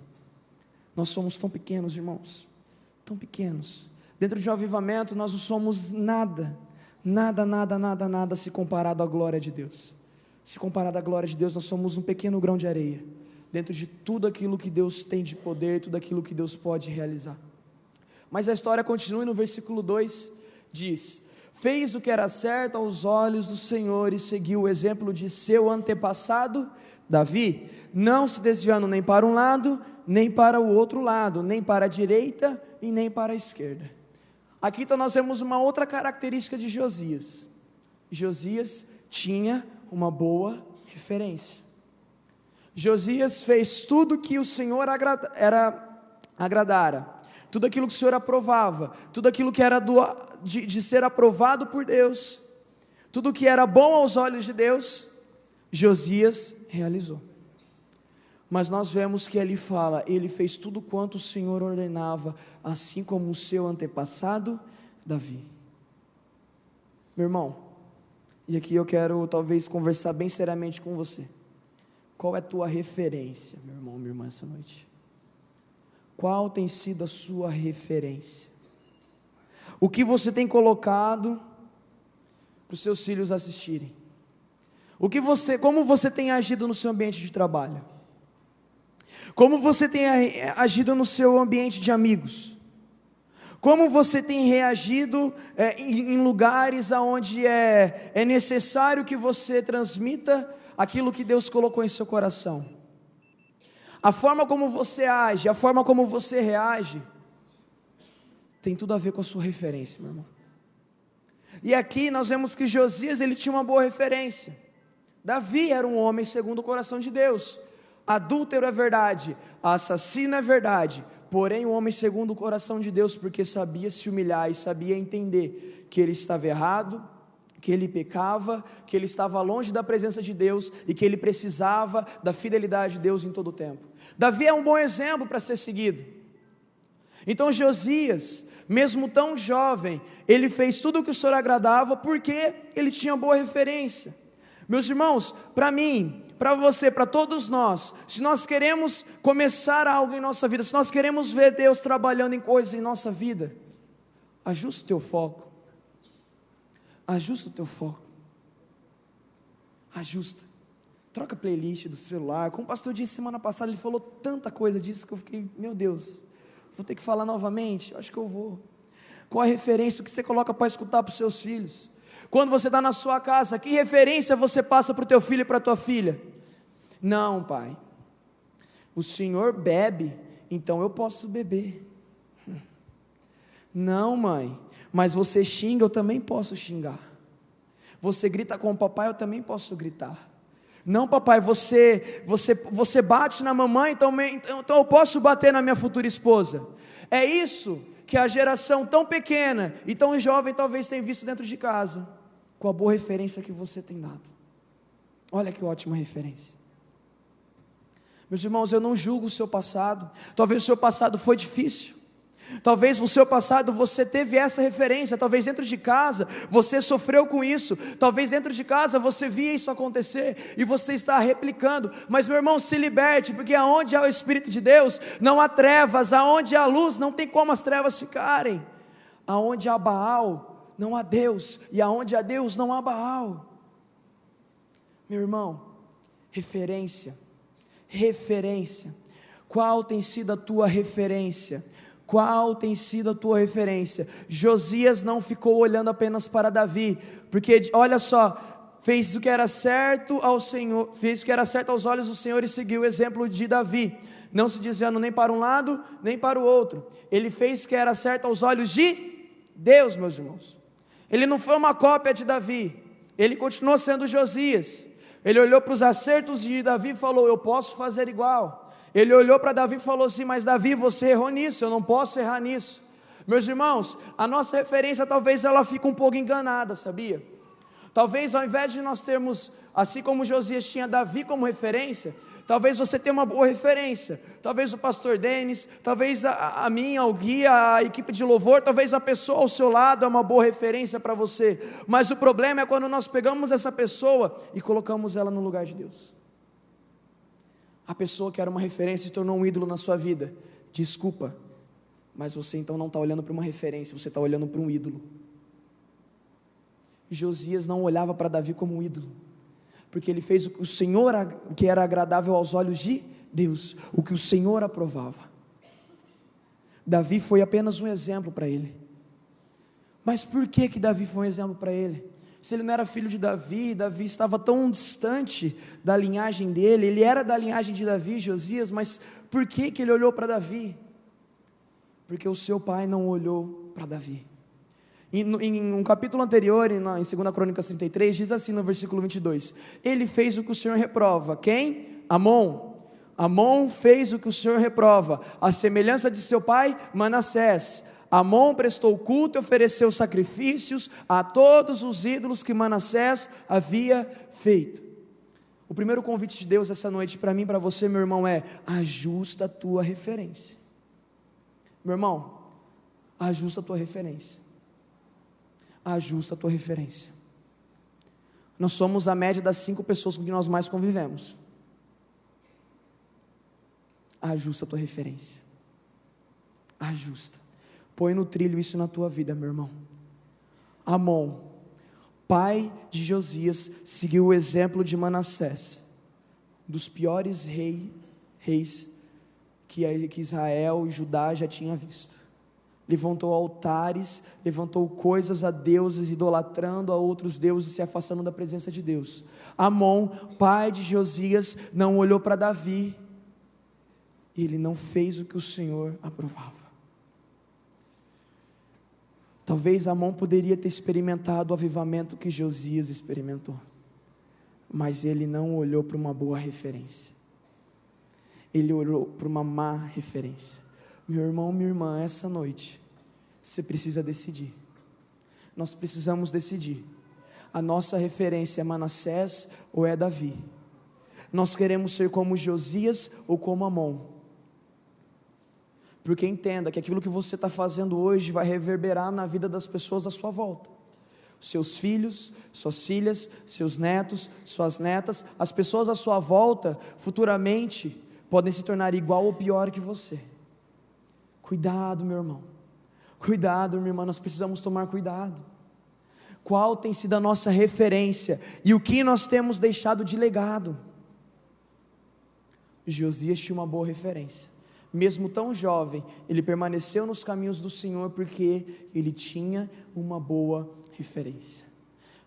nós somos tão pequenos, irmãos, tão pequenos, dentro de um avivamento nós não somos nada se comparado à glória de Deus. Se comparado à glória de Deus, nós somos um pequeno grão de areia, dentro de tudo aquilo que Deus tem de poder, tudo aquilo que Deus pode realizar. Mas a história continua e no versículo 2 diz: fez o que era certo aos olhos do Senhor e seguiu o exemplo de seu antepassado Davi, não se desviando nem para um lado, nem para o outro lado, nem para a direita e nem para a esquerda. Aqui então nós vemos uma outra característica de Josias. Josias tinha uma boa referência. Josias fez tudo que o Senhor agradara, tudo aquilo que o Senhor aprovava, tudo aquilo que era de ser aprovado por Deus, tudo que era bom aos olhos de Deus, Josias realizou. Mas nós vemos que ali fala, ele fez tudo quanto o Senhor ordenava, assim como o seu antepassado Davi. Meu irmão, e aqui eu quero talvez conversar bem seriamente com você. Qual é a tua referência, meu irmão, minha irmã, essa noite? Qual tem sido a sua referência? O que você tem colocado para os seus filhos assistirem? Como você tem agido no seu ambiente de trabalho? Como você tem agido no seu ambiente de amigos? Como você tem reagido em lugares onde é necessário que você transmita aquilo que Deus colocou em seu coração? A forma como você age, a forma como você reage, tem tudo a ver com a sua referência, meu irmão. E aqui nós vemos que Josias, ele tinha uma boa referência. Davi era um homem segundo o coração de Deus. Adúltero é verdade, assassino é verdade, porém um homem segundo o coração de Deus, porque sabia se humilhar e sabia entender que ele estava errado, que ele pecava, que ele estava longe da presença de Deus e que ele precisava da fidelidade de Deus em todo o tempo. Davi é um bom exemplo para ser seguido. Então Josias, mesmo tão jovem, ele fez tudo o que o Senhor agradava porque ele tinha boa referência. Meus irmãos, para mim, para você, para todos nós, se nós queremos começar algo em nossa vida, se nós queremos ver Deus trabalhando em coisas em nossa vida, ajusta o teu foco, troca a playlist do celular. Como o pastor disse semana passada, ele falou tanta coisa disso que eu fiquei, meu Deus, vou ter que falar novamente, acho que eu vou. Qual a referência que você coloca para escutar para os seus filhos? Quando você está na sua casa, que referência você passa para o teu filho e para a tua filha? Não, pai, o senhor bebe, então eu posso beber. Não, mãe, mas você xinga, eu também posso xingar. Você grita com o papai, eu também posso gritar. Não, papai, você bate na mamãe, então eu posso bater na minha futura esposa. É isso que a geração tão pequena e tão jovem talvez tenha visto dentro de casa, com a boa referência que você tem dado. Olha que ótima referência. Meus irmãos, eu não julgo o seu passado. Talvez o seu passado foi difícil. Talvez no seu passado você teve essa referência. Talvez dentro de casa você sofreu com isso. Talvez dentro de casa você via isso acontecer e você está replicando. Mas, meu irmão, se liberte, porque aonde há o Espírito de Deus não há trevas. Aonde há luz não tem como as trevas ficarem. Aonde há Baal não há Deus, e aonde há Deus não há Baal. Meu irmão, referência. Qual tem sido a tua referência? Qual tem sido a tua referência? Josias não ficou olhando apenas para Davi, porque olha só, fez o que era certo ao Senhor, fez o que era certo aos olhos do Senhor e seguiu o exemplo de Davi, não se desviando nem para um lado, nem para o outro. Ele fez o que era certo aos olhos de Deus, meus irmãos. Ele não foi uma cópia de Davi, ele continuou sendo Josias. Ele olhou para os acertos de Davi e falou: eu posso fazer igual. Ele olhou para Davi e falou assim: mas Davi, você errou nisso, eu não posso errar nisso. Meus irmãos, a nossa referência talvez ela fique um pouco enganada, sabia? Talvez ao invés de nós termos, assim como Josias tinha Davi como referência, talvez você tenha uma boa referência. Talvez o pastor Denis, talvez a minha, o guia, a equipe de louvor, talvez a pessoa ao seu lado é uma boa referência para você. Mas o problema é quando nós pegamos essa pessoa e colocamos ela no lugar de Deus. A pessoa que era uma referência se tornou um ídolo na sua vida. Desculpa, mas você então não está olhando para uma referência, você está olhando para um ídolo. Josias não olhava para Davi como um ídolo, porque ele fez o que o Senhor, o que era agradável aos olhos de Deus, o que o Senhor aprovava. Davi foi apenas um exemplo para ele. Mas por que Davi foi um exemplo para ele? Se ele não era filho de Davi, Davi estava tão distante da linhagem dele, ele era da linhagem de Davi, Josias, mas por que ele olhou para Davi? Porque o seu pai não olhou para Davi. Em um capítulo anterior, em 2 Crônicas 33, diz assim no versículo 22, ele fez o que o Senhor reprova. Quem? Amon. Amon fez o que o Senhor reprova, a semelhança de seu pai, Manassés. Amon prestou culto e ofereceu sacrifícios a todos os ídolos que Manassés havia feito. O primeiro convite de Deus essa noite para mim e para você, meu irmão, é: ajusta a tua referência. Meu irmão, ajusta a tua referência. Ajusta a tua referência. Nós somos a média das 5 pessoas com quem nós mais convivemos. Ajusta a tua referência. Ajusta. Põe no trilho isso na tua vida, meu irmão. Amon, pai de Josias, seguiu o exemplo de Manassés, dos piores reis que Israel e Judá já tinha visto. Levantou altares, levantou coisas a deuses, idolatrando a outros deuses, se afastando da presença de Deus. Amon, pai de Josias, não olhou para Davi, ele não fez o que o Senhor aprovava. Talvez Amon poderia ter experimentado o avivamento que Josias experimentou, mas ele não olhou para uma boa referência, ele olhou para uma má referência. Meu irmão, minha irmã, essa noite, você precisa decidir. Nós precisamos decidir. A nossa referência é Manassés ou é Davi? Nós queremos ser como Josias ou como Amon? Porque entenda que aquilo que você está fazendo hoje vai reverberar na vida das pessoas à sua volta. Seus filhos, suas filhas, seus netos, suas netas, as pessoas à sua volta, futuramente, podem se tornar igual ou pior que você. Cuidado, meu irmão. Cuidado, minha irmã, nós precisamos tomar cuidado. Qual tem sido a nossa referência e o que nós temos deixado de legado? Josias tinha uma boa referência. Mesmo tão jovem, ele permaneceu nos caminhos do Senhor porque ele tinha uma boa referência.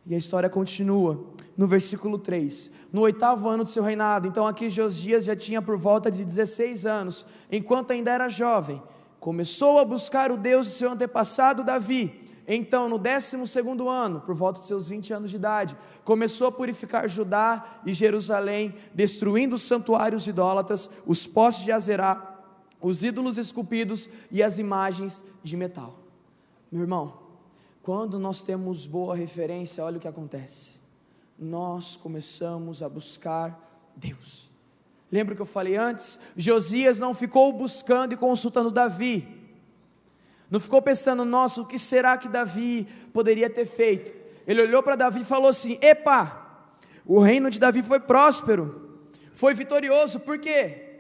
E a história continua no versículo 3, no 8º ano do seu reinado. Então aqui Josias já tinha por volta de 16 anos, enquanto ainda era jovem, começou a buscar o Deus de seu antepassado Davi, então no 12º ano, por volta de seus 20 anos de idade, começou a purificar Judá e Jerusalém, destruindo os santuários idólatras, os postes de Azerá, os ídolos esculpidos e as imagens de metal. Meu irmão, quando nós temos boa referência, olha o que acontece. Nós começamos a buscar Deus. Lembra que eu falei antes? Josias não ficou buscando e consultando Davi. Não ficou pensando, nossa, o que será que Davi poderia ter feito? Ele olhou para Davi e falou assim: epa, o reino de Davi foi próspero, foi vitorioso, por quê?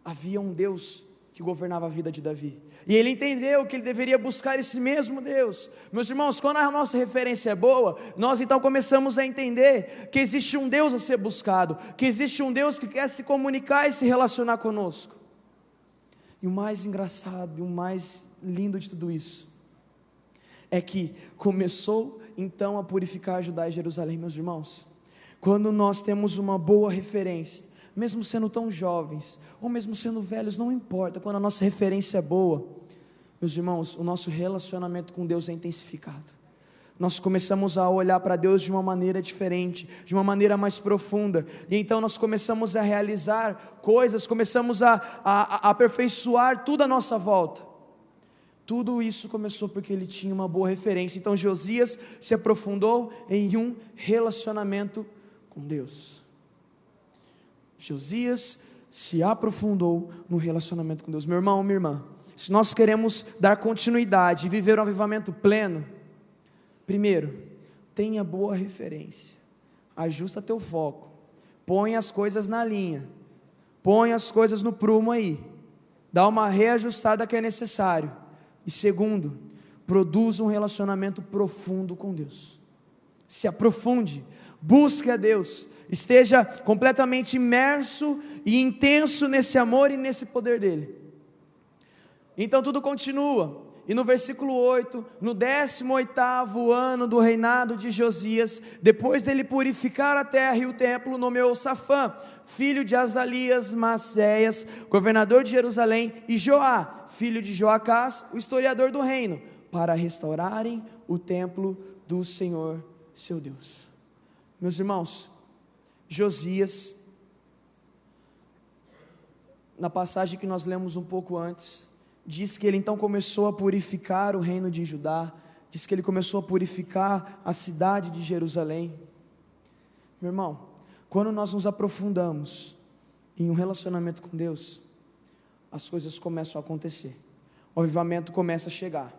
Havia um Deus que governava a vida de Davi, e ele entendeu que ele deveria buscar esse mesmo Deus. Meus irmãos, quando a nossa referência é boa, nós então começamos a entender que existe um Deus a ser buscado, que existe um Deus que quer se comunicar e se relacionar conosco. E o mais engraçado e o mais lindo de tudo isso é que começou então a purificar Judá e Jerusalém. Meus irmãos, quando nós temos uma boa referência, mesmo sendo tão jovens, ou mesmo sendo velhos, não importa, quando a nossa referência é boa, meus irmãos, o nosso relacionamento com Deus é intensificado. Nós começamos a olhar para Deus de uma maneira diferente, de uma maneira mais profunda, e então nós começamos a realizar coisas, começamos a aperfeiçoar tudo à nossa volta. Tudo isso começou porque ele tinha uma boa referência. Então Josias se aprofundou em um relacionamento com Deus. Josias se aprofundou no relacionamento com Deus. Meu irmão, minha irmã, se nós queremos dar continuidade e viver um avivamento pleno, primeiro, tenha boa referência, ajusta teu foco, põe as coisas na linha, põe as coisas no prumo aí, dá uma reajustada que é necessário. E segundo, produza um relacionamento profundo com Deus. Se aprofunde, busque a Deus, esteja completamente imerso e intenso nesse amor e nesse poder dele. Então tudo continua, e no versículo 8, no 18º ano do reinado de Josias, depois dele purificar a terra e o templo, nomeou Safã, filho de Azalias, Maceias, governador de Jerusalém, e Joá, filho de Joacás, o historiador do reino, para restaurarem o templo do Senhor, seu Deus. Meus irmãos, Josias, na passagem que nós lemos um pouco antes, diz que ele então começou a purificar o reino de Judá, diz que ele começou a purificar a cidade de Jerusalém. Meu irmão, quando nós nos aprofundamos em um relacionamento com Deus, as coisas começam a acontecer, o avivamento começa a chegar,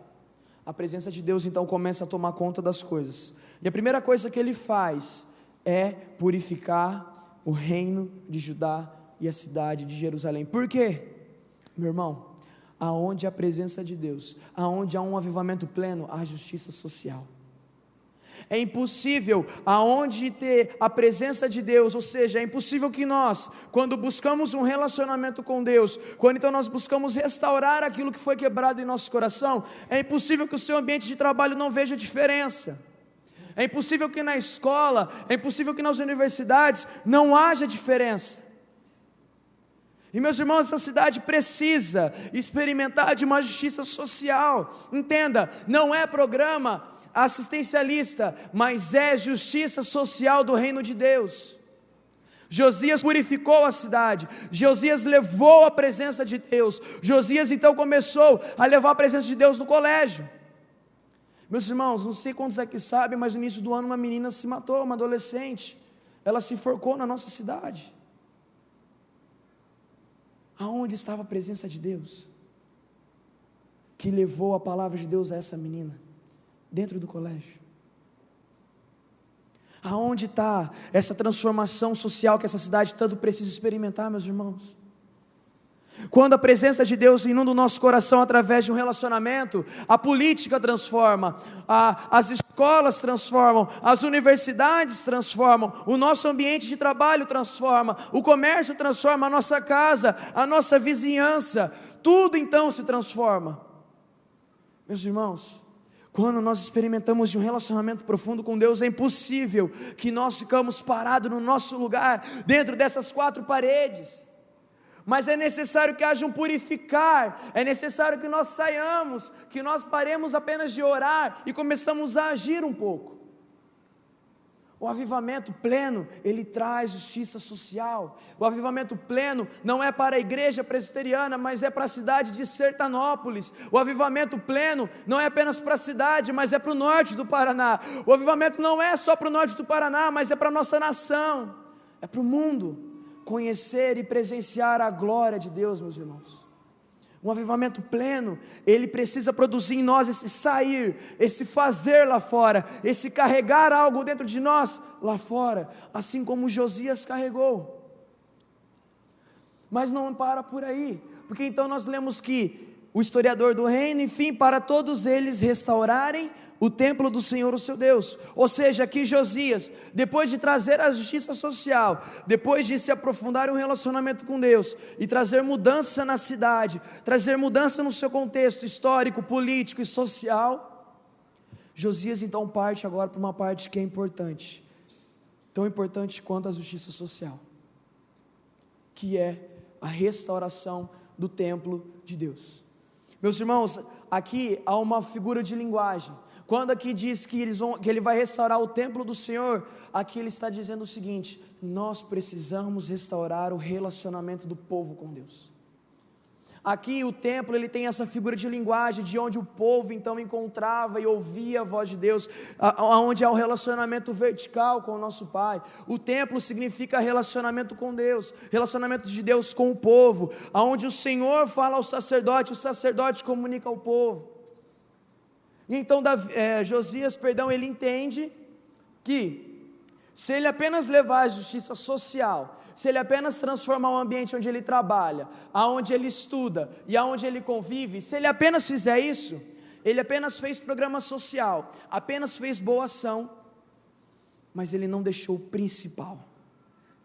a presença de Deus então começa a tomar conta das coisas, e a primeira coisa que ele faz é purificar o reino de Judá e a cidade de Jerusalém. Por quê? Meu irmão, aonde há a presença de Deus, aonde há um avivamento pleno, há justiça social. É impossível aonde ter a presença de Deus, ou seja, é impossível que nós, quando buscamos um relacionamento com Deus, quando então nós buscamos restaurar aquilo que foi quebrado em nosso coração, é impossível que o seu ambiente de trabalho não veja diferença. É impossível que na escola, é impossível que nas universidades não haja diferença. E meus irmãos, essa cidade precisa experimentar de uma justiça social. Entenda, não é programa assistencialista, mas é justiça social do reino de Deus. Josias purificou a cidade, Josias levou a presença de Deus, Josias então começou a levar a presença de Deus no colégio. Meus irmãos, não sei quantos aqui sabem, mas no início do ano uma menina se matou, uma adolescente, ela se enforcou na nossa cidade. Aonde estava a presença de Deus, que levou a palavra de Deus a essa menina? Dentro do colégio. Aonde está essa transformação social que essa cidade tanto precisa experimentar, meus irmãos? Quando a presença de Deus inunda o nosso coração através de um relacionamento, a política transforma, as escolas transformam, as universidades transformam, o nosso ambiente de trabalho transforma, o comércio transforma, a nossa casa, a nossa vizinhança, tudo então se transforma. Meus irmãos, quando nós experimentamos de um relacionamento profundo com Deus, é impossível que nós ficamos parados no nosso lugar, dentro dessas quatro paredes. Mas é necessário que haja um purificar, é necessário que nós saiamos, que nós paremos apenas de orar e começamos a agir um pouco. O avivamento pleno, ele traz justiça social. O avivamento pleno não é para a igreja presbiteriana, mas é para a cidade de Sertanópolis. O avivamento pleno não é apenas para a cidade, mas é para o norte do Paraná. O avivamento não é só para o norte do Paraná, mas é para a nossa nação, é para o mundo conhecer e presenciar a glória de Deus, meus irmãos. Um avivamento pleno, ele precisa produzir em nós esse sair, esse fazer lá fora, esse carregar algo dentro de nós lá fora, assim como Josias carregou. Mas não para por aí, porque então nós lemos que o historiador do reino, enfim, para todos eles restaurarem o templo do Senhor, o seu Deus. Ou seja, que Josias, depois de trazer a justiça social, depois de se aprofundar em um relacionamento com Deus, e trazer mudança na cidade, trazer mudança no seu contexto histórico, político e social, Josias então parte agora para uma parte que é importante, tão importante quanto a justiça social, que é a restauração do templo de Deus. Meus irmãos, aqui há uma figura de linguagem. Quando aqui diz que ele vai restaurar o templo do Senhor, aqui ele está dizendo o seguinte: nós precisamos restaurar o relacionamento do povo com Deus. Aqui o templo, ele tem essa figura de linguagem, de onde o povo então encontrava e ouvia a voz de Deus, onde há o relacionamento vertical com o nosso Pai. O templo significa relacionamento com Deus, relacionamento de Deus com o povo, onde o Senhor fala ao sacerdote, o sacerdote comunica ao povo. E então Josias, ele entende que se ele apenas levar a justiça social, se ele apenas transformar o ambiente onde ele trabalha, aonde ele estuda e aonde ele convive, se ele apenas fizer isso, ele apenas fez programa social, apenas fez boa ação, mas ele não deixou o principal,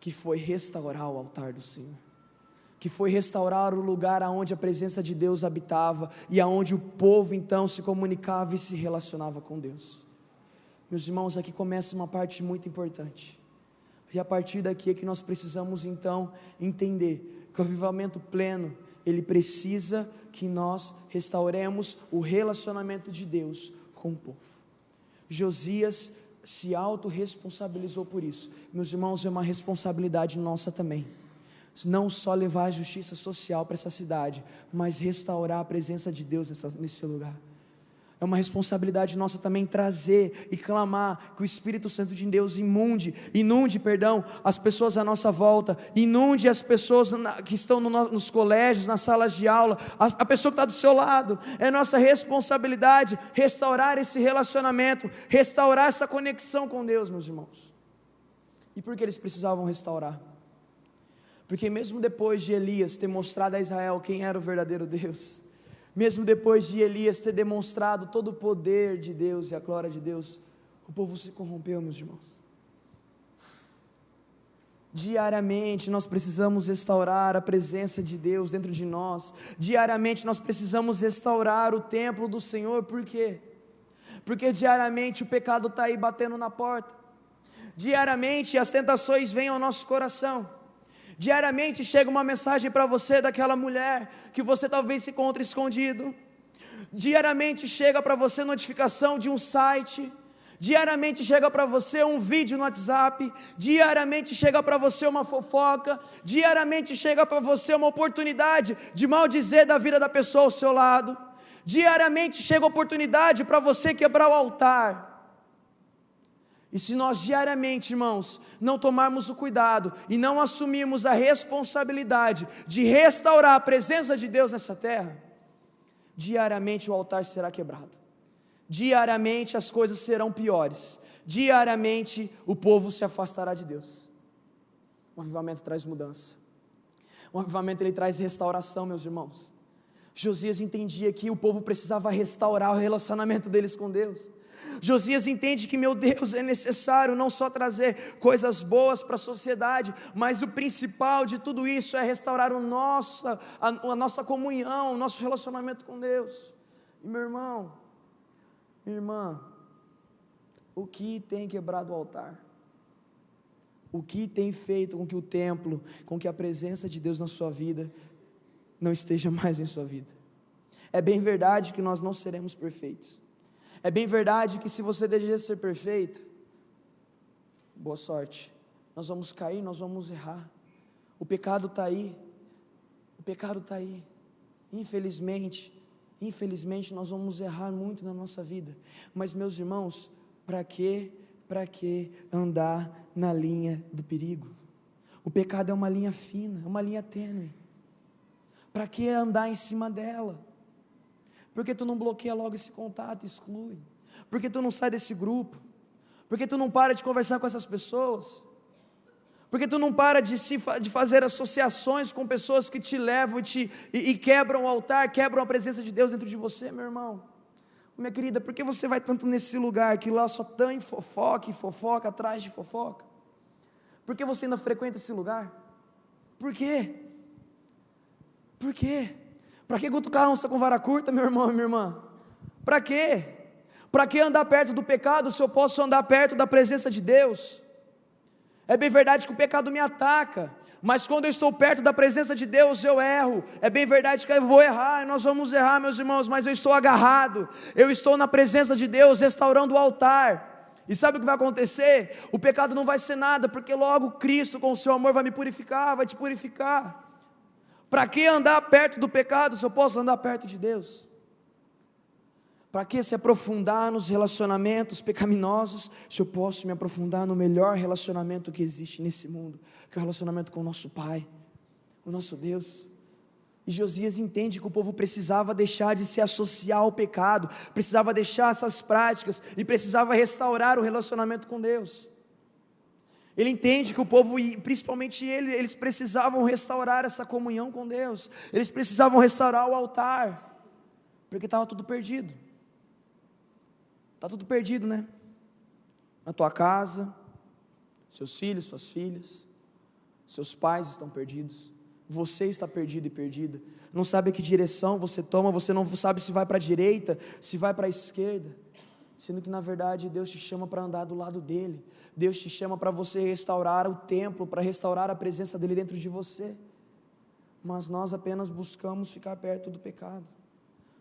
que foi restaurar o altar do Senhor, que foi restaurar o lugar aonde a presença de Deus habitava e aonde o povo então se comunicava e se relacionava com Deus. Meus irmãos, aqui começa uma parte muito importante, e a partir daqui é que nós precisamos então entender que o avivamento pleno, ele precisa que nós restauremos o relacionamento de Deus com o povo. Josias se autorresponsabilizou por isso. Meus irmãos, é uma responsabilidade nossa também, não só levar a justiça social para essa cidade, mas restaurar a presença de Deus nesse lugar. É uma responsabilidade nossa também trazer e clamar que o Espírito Santo de Deus inunde as pessoas à nossa volta, inunde as pessoas que estão nos colégios, nas salas de aula, a pessoa que está do seu lado. É nossa responsabilidade restaurar esse relacionamento, restaurar essa conexão com Deus, meus irmãos. E por que eles precisavam restaurar? Porque mesmo depois de Elias ter mostrado a Israel quem era o verdadeiro Deus, mesmo depois de Elias ter demonstrado todo o poder de Deus e a glória de Deus, o povo se corrompeu, meus irmãos. Diariamente nós precisamos restaurar a presença de Deus dentro de nós. Diariamente nós precisamos restaurar o templo do Senhor. Por quê? Porque diariamente o pecado está aí batendo na porta. Diariamente as tentações vêm ao nosso coração. Diariamente chega uma mensagem para você daquela mulher que você talvez se encontre escondido. Diariamente chega para você notificação de um site. Diariamente chega para você um vídeo no WhatsApp. Diariamente chega para você uma fofoca. Diariamente chega para você uma oportunidade de maldizer da vida da pessoa ao seu lado. Diariamente chega a oportunidade para você quebrar o altar. E se nós diariamente, irmãos, não tomarmos o cuidado e não assumirmos a responsabilidade de restaurar a presença de Deus nessa terra, diariamente o altar será quebrado, diariamente as coisas serão piores, diariamente o povo se afastará de Deus. O avivamento traz mudança, o avivamento ele traz restauração, meus irmãos. Josias entendia que o povo precisava restaurar o relacionamento deles com Deus. Josias entende que, meu Deus, é necessário não só trazer coisas boas para a sociedade, mas o principal de tudo isso é restaurar a nossa comunhão, o nosso relacionamento com Deus. E meu irmão, minha irmã, o que tem quebrado o altar? o que tem feito com que o templo, com que a presença de Deus na sua vida não esteja mais em sua vida. É bem verdade que nós não seremos perfeitos. É bem verdade que se você deseja ser perfeito, boa sorte. Nós vamos cair, nós vamos errar. O pecado está aí. O pecado está aí. Infelizmente, nós vamos errar muito na nossa vida. Mas, meus irmãos, para que andar na linha do perigo? O pecado é uma linha fina, é uma linha tênue. Para que andar em cima dela? Por que tu não bloqueia logo esse contato e exclui? Por que tu não sai desse grupo? Por que tu não para de conversar com essas pessoas? Por que tu não para de fazer associações com pessoas que te levam e quebram o altar, quebram a presença de Deus dentro de você, meu irmão? Minha querida, por que você vai tanto nesse lugar que lá só tem fofoca e fofoca atrás de fofoca? Por que você ainda frequenta esse lugar? Por quê? Por quê? Para que cutucar onça com vara curta, meu irmão e minha irmã? Para quê? Para que andar perto do pecado se eu posso andar perto da presença de Deus? É bem verdade que o pecado me ataca, mas quando eu estou perto da presença de Deus eu erro. É bem verdade que eu vou errar, e nós vamos errar, meus irmãos, mas eu estou agarrado, eu estou na presença de Deus, restaurando o altar. E sabe o que vai acontecer? O pecado não vai ser nada, porque logo Cristo com o seu amor vai me purificar, vai te purificar. Para que andar perto do pecado se eu posso andar perto de Deus? Para que se aprofundar nos relacionamentos pecaminosos se eu posso me aprofundar no melhor relacionamento que existe nesse mundo, que é o relacionamento com o nosso Pai, o nosso Deus? E Josias entende que o povo precisava deixar de se associar ao pecado, precisava deixar essas práticas e precisava restaurar o relacionamento com Deus. Ele entende que o povo, e principalmente eles precisavam restaurar essa comunhão com Deus, eles precisavam restaurar o altar, porque estava tudo perdido. Está tudo perdido, né? Na tua casa, seus filhos, suas filhas, seus pais estão perdidos, você está perdido e perdida, não sabe que direção você toma, você não sabe se vai para a direita, se vai para a esquerda, sendo que na verdade Deus te chama para andar do lado dEle, Deus te chama para você restaurar o templo, para restaurar a presença dEle dentro de você, mas nós apenas buscamos ficar perto do pecado,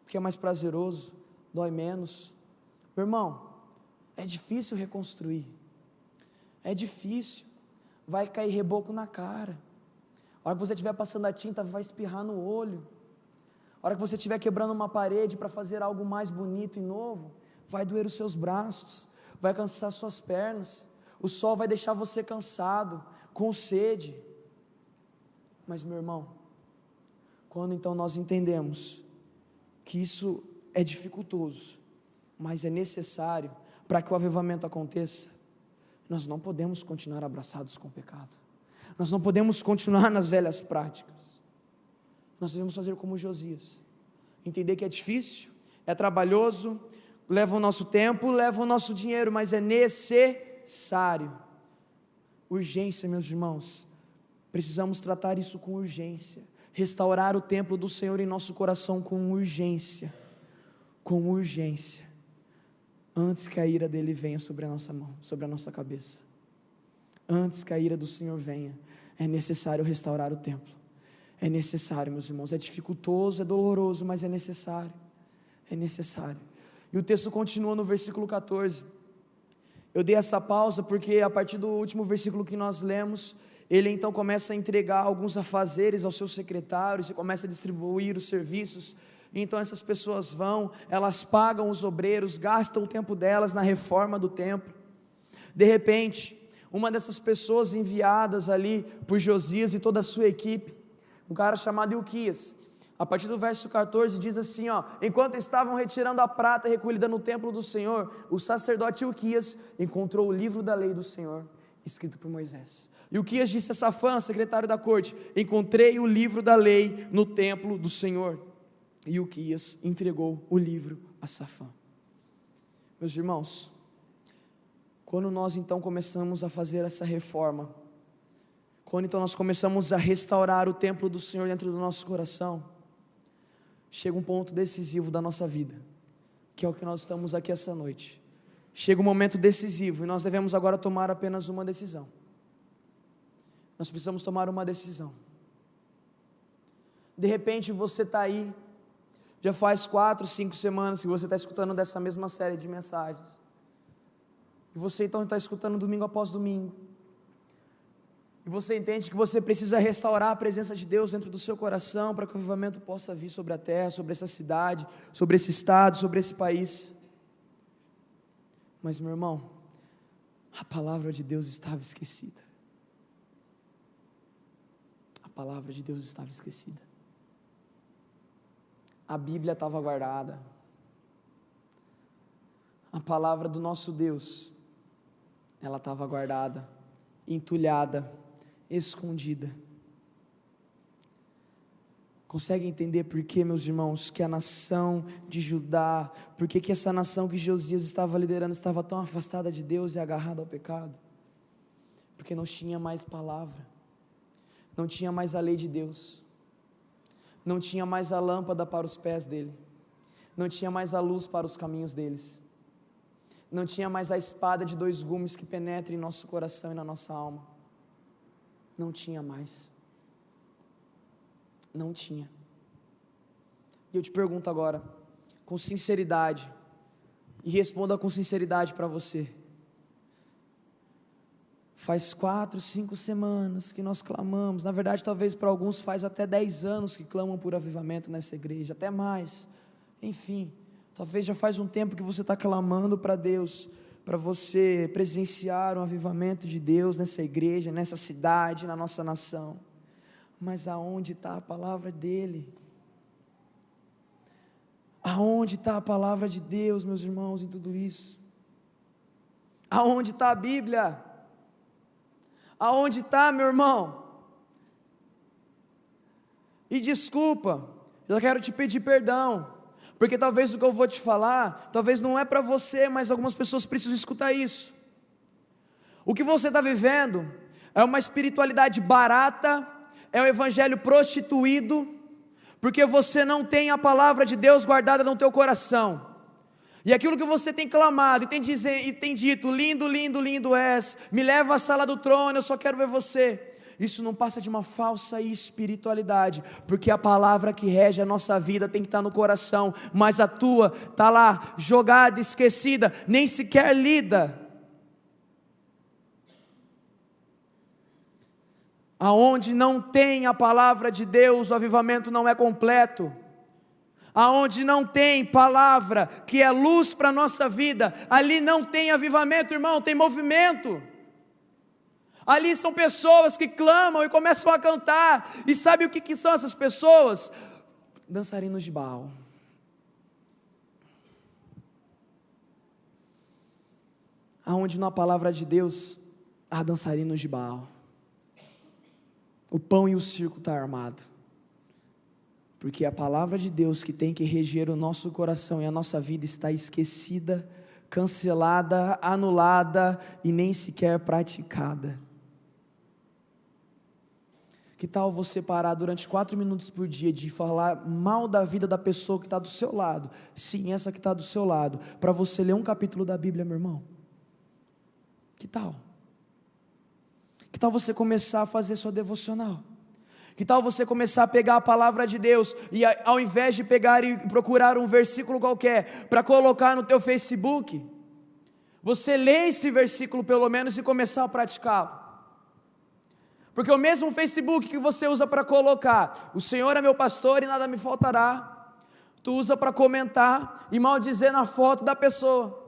porque é mais prazeroso, dói menos. Meu irmão, é difícil reconstruir, é difícil, vai cair reboco na cara, a hora que você estiver passando a tinta vai espirrar no olho, a hora que você estiver quebrando uma parede para fazer algo mais bonito e novo, vai doer os seus braços, vai cansar suas pernas, o sol vai deixar você cansado, com sede. Mas meu irmão, quando então nós entendemos que isso é dificultoso, mas é necessário para que o avivamento aconteça, nós não podemos continuar abraçados com o pecado, nós não podemos continuar nas velhas práticas, nós devemos fazer como Josias, entender que é difícil, é trabalhoso, leva o nosso tempo, leva o nosso dinheiro, mas é necessário. Urgência, meus irmãos, precisamos tratar isso com urgência, restaurar o templo do Senhor em nosso coração com urgência, antes que a ira dele venha sobre a nossa mão, sobre a nossa cabeça, antes que a ira do Senhor venha, é necessário restaurar o templo, é necessário, meus irmãos, é dificultoso, é doloroso, mas é necessário, e o texto continua no versículo 14, eu dei essa pausa porque a partir do último versículo que nós lemos, ele então começa a entregar alguns afazeres aos seus secretários, e começa a distribuir os serviços, então essas pessoas vão, elas pagam os obreiros, gastam o tempo delas na reforma do templo. De repente, uma dessas pessoas enviadas ali por Josias e toda a sua equipe, um cara chamado Ilquias, a partir do verso 14 diz assim, enquanto estavam retirando a prata recolhida no templo do Senhor, o sacerdote Ilquias encontrou o livro da lei do Senhor, escrito por Moisés. Ilquias disse a Safã, secretário da corte, encontrei o livro da lei no templo do Senhor. E Ilquias entregou o livro a Safã. Meus irmãos, quando nós então começamos a fazer essa reforma, quando então nós começamos a restaurar o templo do Senhor dentro do nosso coração, chega um ponto decisivo da nossa vida, que é o que nós estamos aqui essa noite. Chega um momento decisivo e nós devemos agora tomar apenas uma decisão. Nós precisamos tomar uma decisão. De repente você está aí, já faz 4, 5 semanas que você está escutando dessa mesma série de mensagens. E você então está escutando domingo após domingo. E você entende que você precisa restaurar a presença de Deus dentro do seu coração para que o avivamento possa vir sobre a terra, sobre essa cidade, sobre esse estado, sobre esse país. Mas, meu irmão, a palavra de Deus estava esquecida. A palavra de Deus estava esquecida. A Bíblia estava guardada. A palavra do nosso Deus, ela estava guardada, entulhada, escondida. Consegue entender por que, meus irmãos, que a nação de Judá, por que essa nação que Josias estava liderando estava tão afastada de Deus e agarrada ao pecado? Porque não tinha mais palavra, não tinha mais a lei de Deus, não tinha mais a lâmpada para os pés dele, não tinha mais a luz para os caminhos deles, não tinha mais a espada de 2 gumes que penetra em nosso coração e na nossa alma. Não tinha mais. Não tinha. E eu te pergunto agora, com sinceridade, e responda com sinceridade para você. Faz 4, 5 semanas que nós clamamos, na verdade talvez para alguns faz até 10 anos que clamam por avivamento nessa igreja, até mais, enfim, talvez já faz um tempo que você está clamando para Deus, para você presenciar um avivamento de Deus nessa igreja, nessa cidade, na nossa nação, mas aonde está a palavra dEle? Aonde está a palavra de Deus, meus irmãos, em tudo isso? Aonde está a Bíblia? Aonde está, meu irmão? E desculpa, eu quero te pedir perdão, porque talvez o que eu vou te falar, talvez não é para você, mas algumas pessoas precisam escutar isso. O que você está vivendo é uma espiritualidade barata, é um evangelho prostituído, porque você não tem a palavra de Deus guardada no teu coração. E aquilo que você tem clamado e tem dito, lindo, lindo, lindo és, me leva à sala do trono, eu só quero ver você. Isso não passa de uma falsa espiritualidade, porque a palavra que rege a nossa vida tem que estar no coração, mas a tua está lá, jogada, esquecida, nem sequer lida. Aonde não tem a palavra de Deus, o avivamento não é completo. Aonde não tem palavra, que é luz para a nossa vida, ali não tem avivamento, irmão, tem movimento. Ali são pessoas que clamam e começam a cantar, e sabe o que são essas pessoas? Dançarinos de Baal. Aonde não há palavra de Deus, há dançarinos de Baal. O pão e o circo estão armados. Porque a palavra de Deus que tem que reger o nosso coração e a nossa vida está esquecida, cancelada, anulada e nem sequer praticada. Que tal você parar durante 4 minutos por dia de falar mal da vida da pessoa que está do seu lado? Sim, essa que está do seu lado, para você ler um capítulo da Bíblia, meu irmão. Que tal? Que tal você começar a fazer sua devocional? Que tal você começar a pegar a palavra de Deus e ao invés de pegar e procurar um versículo qualquer para colocar no teu Facebook, você lê esse versículo pelo menos e começar a praticá-lo. Porque o mesmo Facebook que você usa para colocar, o Senhor é meu pastor e nada me faltará, tu usa para comentar e maldizer na foto da pessoa.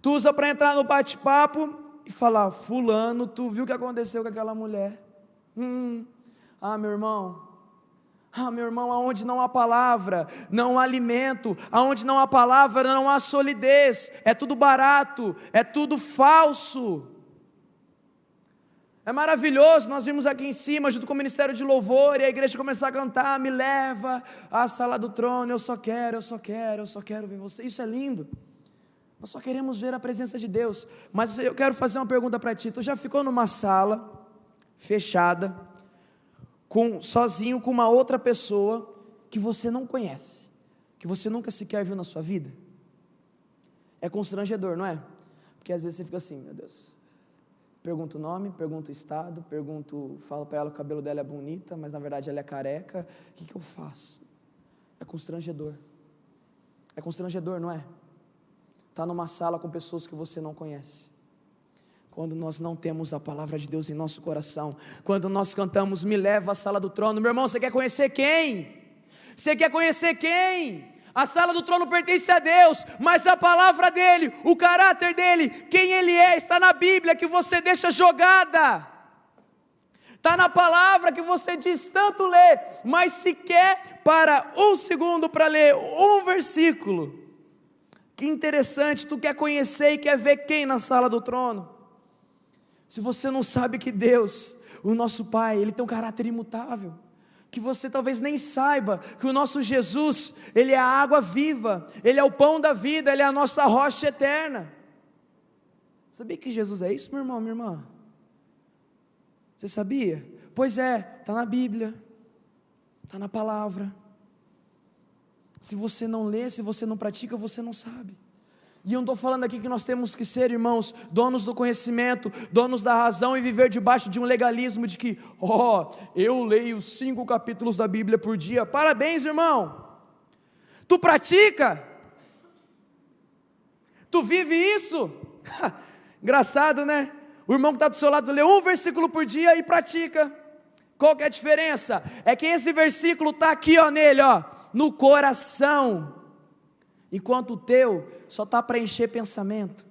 Tu usa para entrar no bate-papo e falar, fulano, tu viu o que aconteceu com aquela mulher? Meu irmão, aonde não há palavra, não há alimento, aonde não há palavra, não há solidez, é tudo barato, é tudo falso. É maravilhoso, nós vimos aqui em cima, junto com o Ministério de Louvor, e a igreja começar a cantar, me leva à sala do trono, eu só quero ver você, isso é lindo. Nós só queremos ver a presença de Deus, mas eu quero fazer uma pergunta para ti, tu já ficou numa sala fechada, sozinho com uma outra pessoa que você não conhece, que você nunca sequer viu na sua vida? É constrangedor, não é? Porque às vezes você fica assim, meu Deus, Pergunto o nome, pergunto o estado, falo para ela que o cabelo dela é bonita, mas na verdade ela é careca. O que eu faço? É constrangedor. É constrangedor, não é? Está numa sala com pessoas que você não conhece. Quando nós não temos a palavra de Deus em nosso coração, quando nós cantamos, me leva à sala do trono, meu irmão, você quer conhecer quem? Você quer conhecer quem? A sala do trono pertence a Deus, mas a palavra dele, o caráter dele, quem ele é, está na Bíblia que você deixa jogada. Está na palavra que você diz tanto ler, mas sequer para um segundo para ler um versículo. Que interessante, tu quer conhecer e quer ver quem na sala do trono? Se você não sabe que Deus, o nosso Pai, Ele tem um caráter imutável, que você talvez nem saiba que o nosso Jesus, Ele é a água viva, Ele é o pão da vida, Ele é a nossa rocha eterna. Sabia que Jesus é isso, meu irmão, minha irmã? Você sabia? Pois é, está na Bíblia, está na palavra. Se você não lê, se você não pratica, você não sabe. E eu não estou falando aqui que nós temos que ser, irmãos, donos do conhecimento, donos da razão e viver debaixo de um legalismo de que, eu leio 5 capítulos da Bíblia por dia. Parabéns, irmão. Tu pratica? Tu vive isso? Engraçado, né? O irmão que está do seu lado lê um versículo por dia e pratica. Qual que é a diferença? É que esse versículo está aqui, nele, no coração. Enquanto o teu só está para encher pensamento.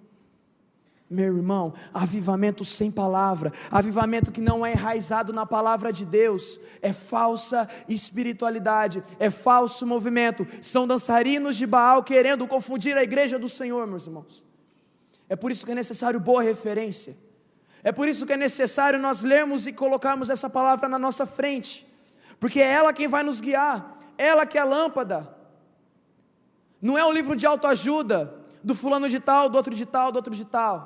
Meu irmão, avivamento sem palavra, avivamento que não é enraizado na palavra de Deus, é falsa espiritualidade, é falso movimento, são dançarinos de Baal querendo confundir a igreja do Senhor, meus irmãos. É por isso que é necessário boa referência, é por isso que é necessário nós lermos e colocarmos essa palavra na nossa frente, porque é ela quem vai nos guiar, ela que é a lâmpada. Não é um livro de autoajuda, do fulano de tal, do outro de tal, do outro de tal.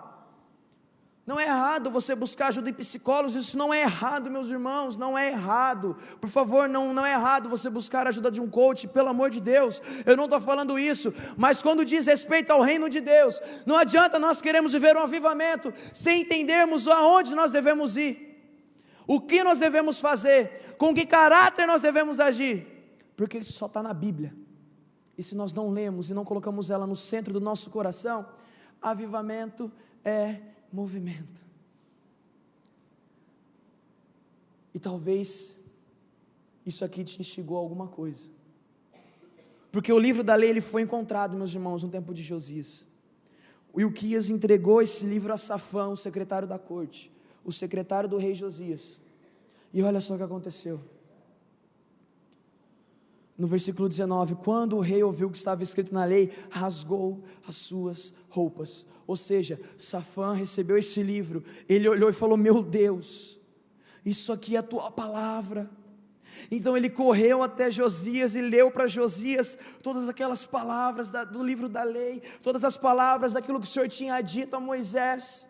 Não é errado você buscar ajuda em psicólogos, isso não é errado, meus irmãos, não é errado. Por favor, não é errado você buscar a ajuda de um coach, pelo amor de Deus, eu não estou falando isso, mas quando diz respeito ao reino de Deus, não adianta nós queremos viver um avivamento, sem entendermos aonde nós devemos ir, o que nós devemos fazer, com que caráter nós devemos agir, porque isso só está na Bíblia. E se nós não lemos e não colocamos ela no centro do nosso coração, avivamento é movimento. E talvez isso aqui te instigou a alguma coisa. Porque o livro da lei ele foi encontrado, meus irmãos, no tempo de Josias. O Ilquias entregou esse livro a Safã, o secretário da corte, o secretário do rei Josias. E olha só o que aconteceu. No versículo 19, quando o rei ouviu o que estava escrito na lei, rasgou as suas roupas. Ou seja, Safã recebeu esse livro, ele olhou e falou, meu Deus, isso aqui é a tua palavra. Então ele correu até Josias e leu para Josias todas aquelas palavras do livro da lei, todas as palavras daquilo que o Senhor tinha dito a Moisés.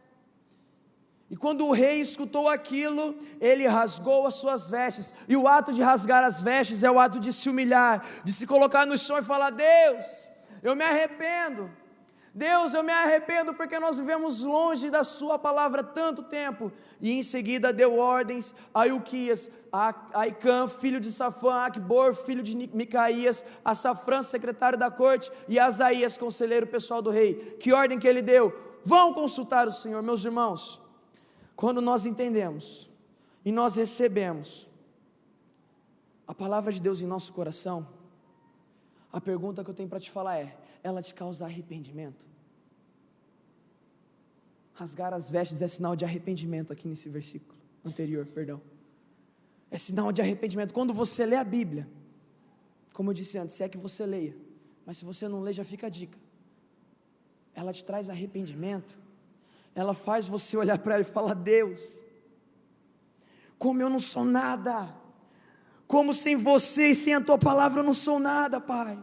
E quando o rei escutou aquilo, ele rasgou as suas vestes, e o ato de rasgar as vestes é o ato de se humilhar, de se colocar no chão e falar, Deus, eu me arrependo, Deus, eu me arrependo porque nós vivemos longe da sua palavra tanto tempo. E em seguida deu ordens a Ilquias, a Aicã, filho de Safã, a Acbor, filho de Micaías, a Safrã, secretário da corte, e a Asaías, conselheiro pessoal do rei. Que ordem que ele deu? Vão consultar o Senhor, meus irmãos. Quando nós entendemos e nós recebemos a palavra de Deus em nosso coração, a pergunta que eu tenho para te falar é, ela te causa arrependimento? Rasgar as vestes é sinal de arrependimento aqui nesse versículo anterior, perdão. É sinal de arrependimento. Quando você lê a Bíblia, como eu disse antes, se é que você leia, mas se você não lê, já fica a dica. Ela te traz arrependimento. Ela faz você olhar para ela e falar, Deus, como eu não sou nada, como sem você e sem a tua palavra eu não sou nada, Pai.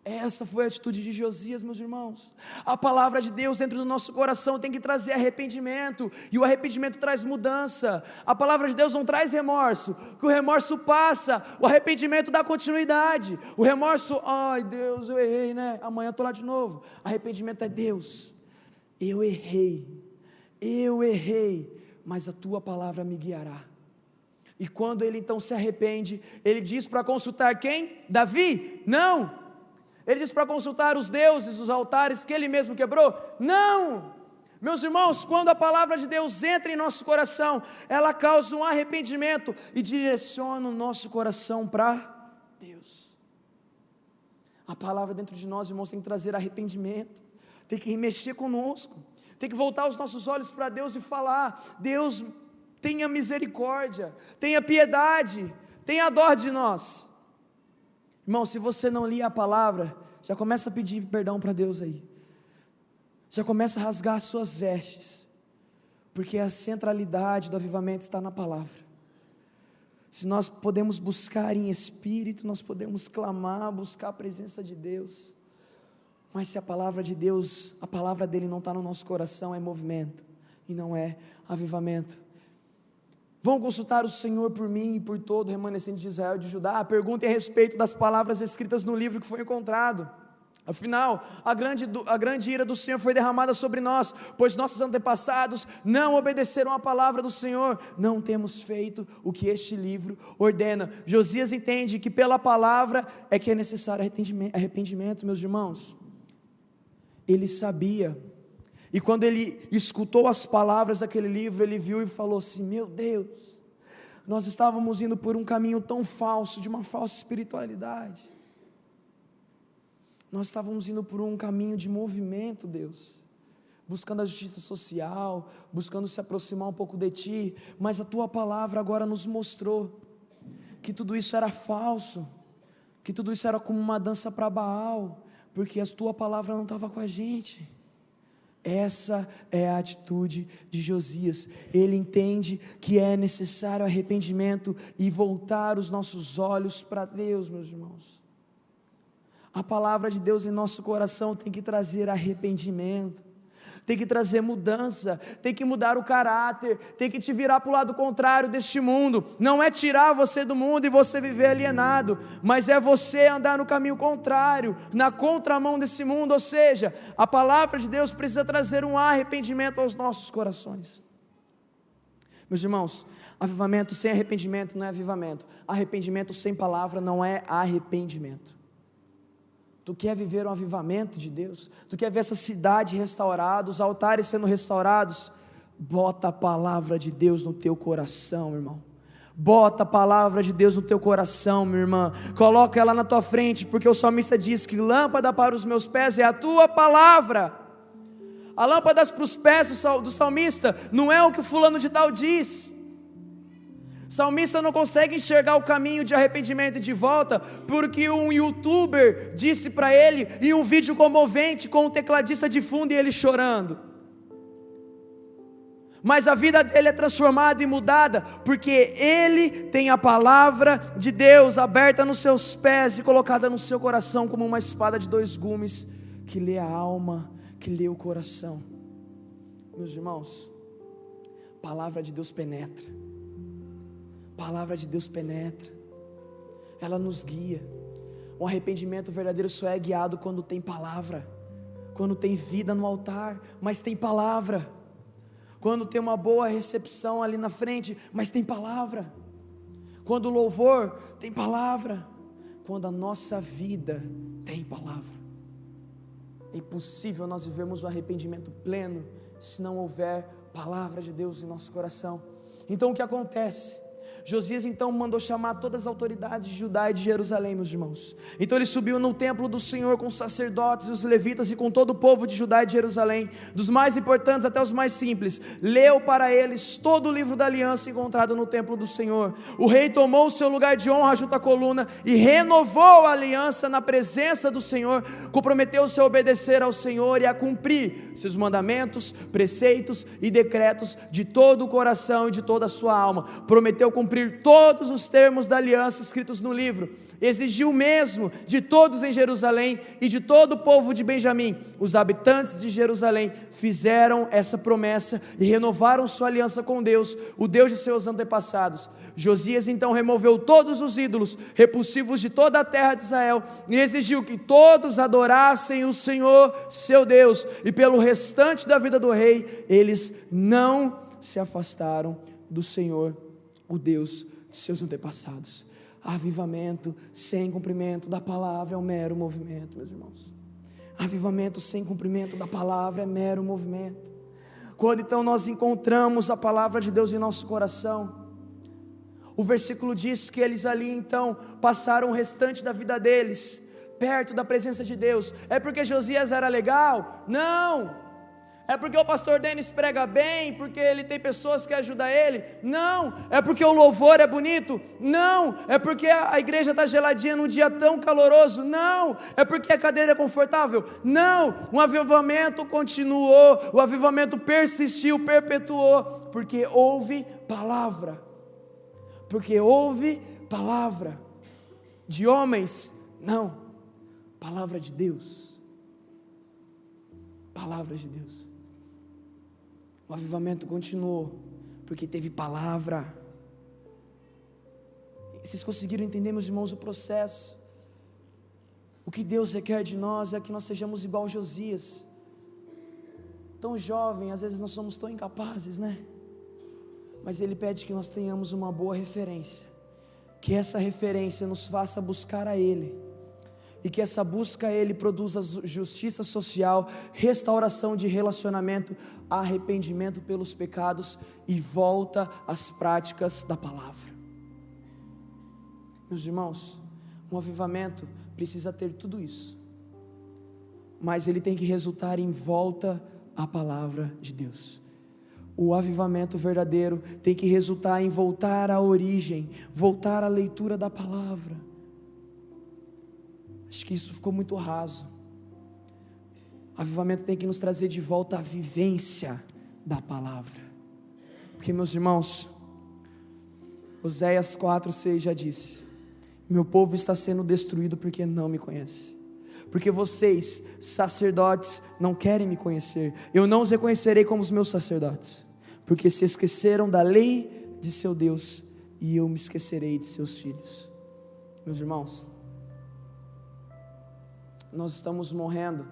Essa foi a atitude de Josias, meus irmãos. A palavra de Deus dentro do nosso coração tem que trazer arrependimento, e o arrependimento traz mudança. A palavra de Deus não traz remorso, que o remorso passa, o arrependimento dá continuidade. O remorso, ai Deus, eu errei, né? Amanhã eu estou lá de novo. Arrependimento é Deus, eu errei, eu errei, mas a tua palavra me guiará. E quando ele então se arrepende, ele diz para consultar quem? Davi? Não! Ele diz para consultar os deuses, os altares que ele mesmo quebrou? Não! Meus irmãos, quando a palavra de Deus entra em nosso coração, ela causa um arrependimento e direciona o nosso coração para Deus. A palavra dentro de nós, irmãos, tem que trazer arrependimento, tem que mexer conosco, tem que voltar os nossos olhos para Deus e falar: Deus, tenha misericórdia, tenha piedade, tenha dó de nós. Irmão, se você não lia a palavra, já começa a pedir perdão para Deus aí, já começa a rasgar as suas vestes, porque a centralidade do avivamento está na palavra. Se nós podemos buscar em espírito, nós podemos clamar, buscar a presença de Deus, mas se a palavra de Deus, a palavra dele não está no nosso coração, é movimento, e não é avivamento. Vão consultar o Senhor por mim e por todo o remanescente de Israel e de Judá. Perguntem a respeito das palavras escritas no livro que foi encontrado. Afinal, a grande ira do Senhor foi derramada sobre nós, pois nossos antepassados não obedeceram à palavra do Senhor. Não temos feito o que este livro ordena. Josias entende que pela palavra é que é necessário arrependimento, meus irmãos. Ele sabia. E quando ele escutou as palavras daquele livro, ele viu e falou assim: meu Deus, nós estávamos indo por um caminho tão falso, de uma falsa espiritualidade. Nós estávamos indo por um caminho de movimento, Deus, buscando a justiça social, buscando se aproximar um pouco de Ti, mas a Tua palavra agora nos mostrou que tudo isso era falso, que tudo isso era como uma dança para Baal, porque a Tua palavra não estava com a gente. Essa é a atitude de Josias. Ele entende que é necessário arrependimento e voltar os nossos olhos para Deus, meus irmãos. A palavra de Deus em nosso coração tem que trazer arrependimento, tem que trazer mudança, tem que mudar o caráter, tem que te virar para o lado contrário deste mundo. Não é tirar você do mundo e você viver alienado, mas é você andar no caminho contrário, na contramão desse mundo. Ou seja, a palavra de Deus precisa trazer um arrependimento aos nossos corações. Meus irmãos, avivamento sem arrependimento não é avivamento. Arrependimento sem palavra não é arrependimento. Tu quer viver um avivamento de Deus? Tu quer ver essa cidade restaurada, os altares sendo restaurados? Bota a palavra de Deus no teu coração, irmão. Bota a palavra de Deus no teu coração, minha irmã. Coloca ela na tua frente, porque o salmista diz que lâmpada para os meus pés é a tua palavra. A lâmpada para os pés do salmista não é o que o fulano de tal diz. O salmista não consegue enxergar o caminho de arrependimento e de volta, porque um youtuber disse para ele, em um vídeo comovente, com um tecladista de fundo e ele chorando. Mas a vida dele é transformada e mudada, porque ele tem a palavra de Deus aberta nos seus pés e colocada no seu coração, como uma espada de 2 gumes, que lê a alma, que lê o coração. Meus irmãos, a palavra de Deus penetra. A palavra de Deus penetra, ela nos guia. Um arrependimento verdadeiro só é guiado quando tem palavra, quando tem vida no altar, mas tem palavra, quando tem uma boa recepção ali na frente, mas tem palavra, quando o louvor tem palavra, quando a nossa vida tem palavra. É impossível nós vivermos o arrependimento pleno se não houver palavra de Deus em nosso coração. Então o que acontece? Josias então mandou chamar todas as autoridades de Judá e de Jerusalém, meus irmãos. Então ele subiu no templo do Senhor com os sacerdotes e os levitas e com todo o povo de Judá e de Jerusalém, dos mais importantes até os mais simples. Leu para eles todo o livro da aliança encontrado no templo do Senhor. O rei tomou o seu lugar de honra junto à coluna e renovou a aliança na presença do Senhor. Comprometeu-se a obedecer ao Senhor e a cumprir seus mandamentos, preceitos e decretos de todo o coração e de toda a sua alma. Prometeu cumprir cumprir todos os termos da aliança escritos no livro. Exigiu mesmo de todos em Jerusalém e de todo o povo de Benjamim. Os habitantes de Jerusalém fizeram essa promessa e renovaram sua aliança com Deus, o Deus de seus antepassados. Josias então removeu todos os ídolos repulsivos de toda a terra de Israel e exigiu que todos adorassem o Senhor, seu Deus, e pelo restante da vida do rei, eles não se afastaram do Senhor, o Deus de seus antepassados. Avivamento sem cumprimento da palavra é um mero movimento, meus irmãos. Avivamento sem cumprimento da palavra é mero movimento. Quando então nós encontramos a palavra de Deus em nosso coração, o versículo diz que eles ali então passaram o restante da vida deles perto da presença de Deus. É porque Josias era legal? Não. É porque o pastor Denis prega bem, porque ele tem pessoas que ajudam ele? Não. É porque o louvor é bonito? Não. É porque a igreja está geladinha num dia tão caloroso? Não. É porque a cadeira é confortável? Não. O avivamento continuou, o avivamento persistiu, perpetuou, porque houve palavra. Porque houve palavra de homens? Não. Palavra de Deus. Palavra de Deus. O avivamento continuou, porque teve palavra. Vocês conseguiram entender, meus irmãos, o processo? O que Deus requer de nós é que nós sejamos igual a Josias. Tão jovem, às vezes nós somos tão incapazes, né? Mas Ele pede que nós tenhamos uma boa referência, que essa referência nos faça buscar a Ele, e que essa busca a Ele produza justiça social, restauração de relacionamento, arrependimento pelos pecados e volta às práticas da palavra. Meus irmãos, um avivamento precisa ter tudo isso, mas ele tem que resultar em volta à palavra de Deus. O avivamento verdadeiro tem que resultar em voltar à origem, voltar à leitura da palavra. Acho que isso ficou muito raso. Avivamento tem que nos trazer de volta a vivência da palavra. Porque, meus irmãos, Oséias 4:6 já disse: meu povo está sendo destruído porque não me conhece. Porque vocês, sacerdotes, não querem me conhecer. Eu não os reconhecerei como os meus sacerdotes, porque se esqueceram da lei de seu Deus, e eu me esquecerei de seus filhos. Meus irmãos, nós estamos morrendo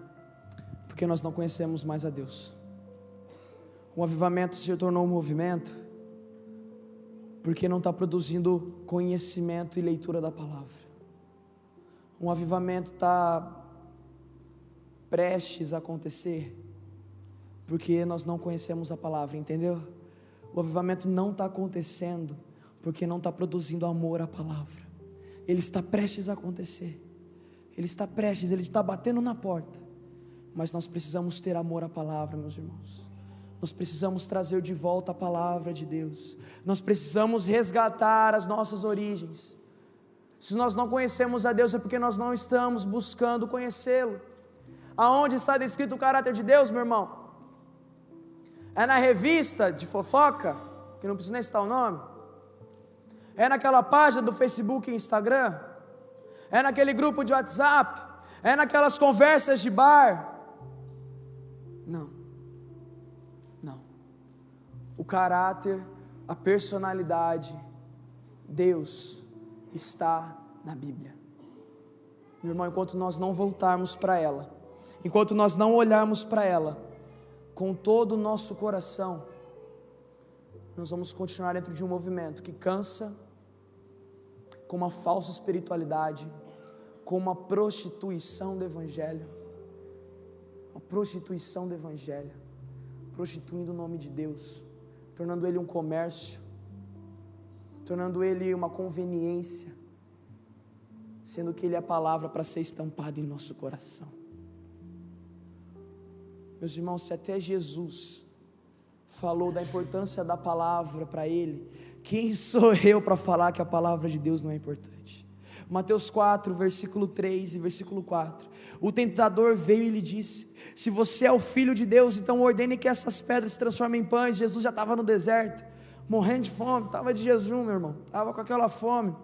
porque nós não conhecemos mais a Deus. O avivamento se tornou um movimento porque não está produzindo conhecimento e leitura da palavra. Um avivamento está prestes a acontecer porque nós não conhecemos a palavra, entendeu? O avivamento não está acontecendo porque não está produzindo amor à palavra. Ele está prestes a acontecer. Ele está prestes, ele está batendo na porta. Mas nós precisamos ter amor à palavra, meus irmãos. Nós precisamos trazer de volta a palavra de Deus. Nós precisamos resgatar as nossas origens. Se nós não conhecemos a Deus é porque nós não estamos buscando conhecê-lo. Aonde está descrito o caráter de Deus, meu irmão? É na revista de fofoca, que não preciso nem citar o nome? É naquela página do Facebook e Instagram? É naquele grupo de WhatsApp? É naquelas conversas de bar? Não. Não. O caráter, a personalidade, Deus está na Bíblia. Meu irmão, enquanto nós não voltarmos para ela, enquanto nós não olharmos para ela com todo o nosso coração, nós vamos continuar dentro de um movimento que cansa, com uma falsa espiritualidade, com uma prostituição do Evangelho, uma prostituição do Evangelho, prostituindo o nome de Deus, tornando ele um comércio, tornando ele uma conveniência, sendo que ele é a palavra para ser estampada em nosso coração. Meus irmãos, se até Jesus falou da importância da palavra para ele, quem sou eu para falar que a palavra de Deus não é importante? Mateus 4, versículo 3 e versículo 4. O tentador veio e lhe disse: se você é o Filho de Deus, então ordene que essas pedras se transformem em pães. Jesus já estava no deserto. morrendo de fome, estava de jejum, meu irmão, estava com aquela fome.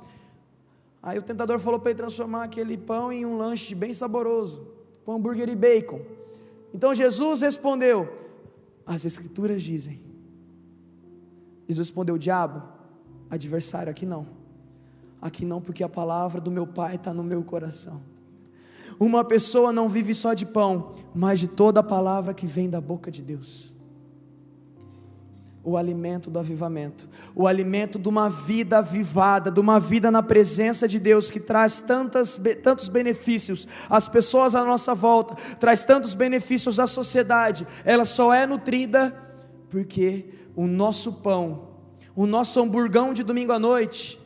Aí o tentador falou para ele transformar aquele pão em um lanche bem saboroso, com hambúrguer e bacon. Então Jesus respondeu: as escrituras dizem. Jesus respondeu: diabo, adversário, aqui não, porque a palavra do meu Pai está no meu coração. Uma pessoa não vive só de pão, mas de toda a palavra que vem da boca de Deus. O alimento do avivamento, o alimento de uma vida avivada, de uma vida na presença de Deus, que traz tantos benefícios às pessoas à nossa volta, traz tantos benefícios à sociedade. Ela só é nutrida porque o nosso pão, o nosso hamburgão de domingo à noite,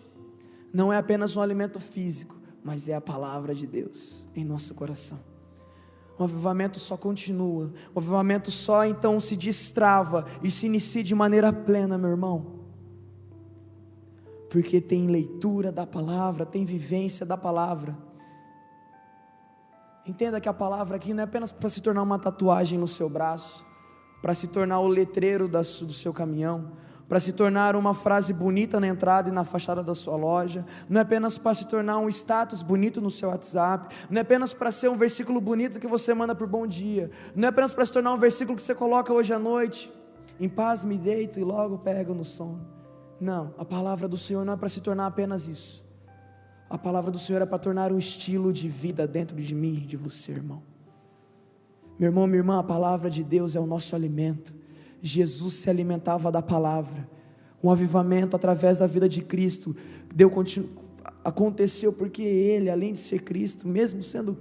não é apenas um alimento físico, mas é a palavra de Deus em nosso coração. O avivamento só continua, o avivamento só então se destrava e se inicia de maneira plena, meu irmão, porque tem leitura da palavra, tem vivência da palavra. Entenda que a palavra aqui não é apenas para se tornar uma tatuagem no seu braço, para se tornar o letreiro do seu caminhão, para se tornar uma frase bonita na entrada e na fachada da sua loja, não é apenas para se tornar um status bonito no seu WhatsApp, não é apenas para ser um versículo bonito que você manda por bom dia, não é apenas para se tornar um versículo que você coloca hoje à noite, em paz me deito e logo pego no sono. Não, a palavra do Senhor não é para se tornar apenas isso. A palavra do Senhor é para tornar um estilo de vida dentro de mim e de você, irmão. Meu irmão, minha irmã, a palavra de Deus é o nosso alimento. Jesus se alimentava da palavra. Um avivamento através da vida de Cristo aconteceu porque Ele, além de ser Cristo, mesmo sendo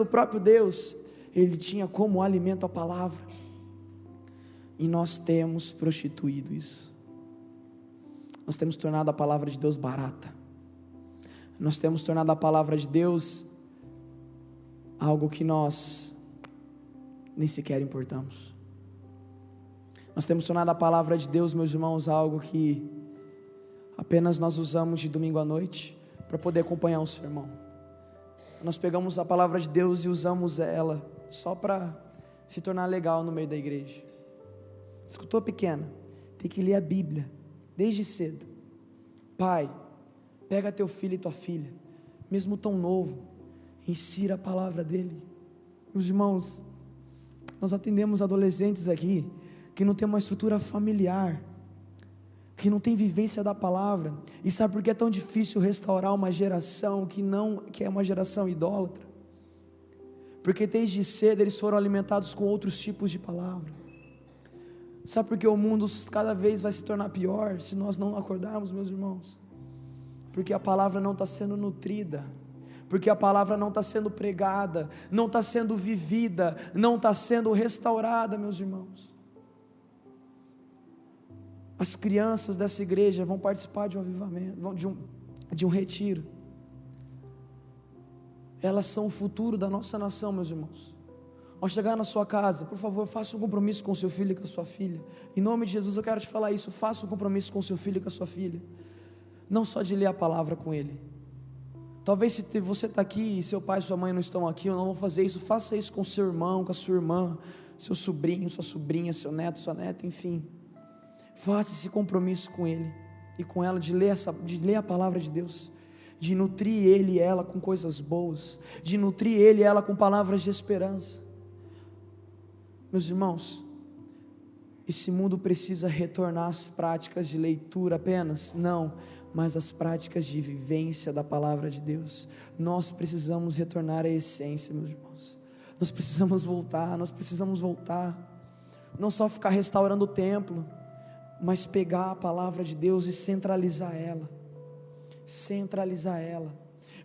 o próprio Deus, Ele tinha como alimento a palavra. E nós temos prostituído isso. Nós temos tornado a palavra de Deus barata. Nós temos tornado a palavra de Deus algo que nós nem sequer importamos. Nós temos tornado a palavra de Deus, meus irmãos, algo que apenas nós usamos de domingo à noite para poder acompanhar o sermão. Nós pegamos a palavra de Deus e usamos ela só para se tornar legal no meio da igreja. Escutou, pequena? Tem que ler a Bíblia desde cedo. Pai, pega teu filho e tua filha, mesmo tão novo, ensina a palavra dele. Meus irmãos, nós atendemos adolescentes aqui que não tem uma estrutura familiar, que não tem vivência da palavra. E sabe por que é tão difícil restaurar uma geração que é uma geração idólatra? Porque desde cedo eles foram alimentados com outros tipos de palavra. Sabe por que o mundo cada vez vai se tornar pior se nós não acordarmos, meus irmãos? Porque a palavra não está sendo nutrida, porque a palavra não está sendo pregada, não está sendo vivida, não está sendo restaurada, meus irmãos. As crianças dessa igreja vão participar de um avivamento, de um retiro. Elas são o futuro da nossa nação, meus irmãos. Ao chegar na sua casa, por favor, faça um compromisso com seu filho e com a sua filha. Em nome de Jesus eu quero te falar isso. Faça um compromisso com seu filho e com a sua filha. Não só de ler a palavra com ele. Talvez se você está aqui e seu pai e sua mãe não estão aqui, eu não vou fazer isso. Faça isso com seu irmão, com a sua irmã, seu sobrinho, sua sobrinha, seu neto, sua neta, enfim. Faça esse compromisso com ele e com ela de ler a palavra de Deus, de nutrir ele e ela com coisas boas, de nutrir ele e ela com palavras de esperança. Meus irmãos, esse mundo precisa retornar às práticas de leitura apenas? Não, mas às práticas de vivência da palavra de Deus. Nós precisamos retornar à essência, meus irmãos. Nós precisamos voltar, não só ficar restaurando o templo, mas pegar a palavra de Deus e centralizar ela,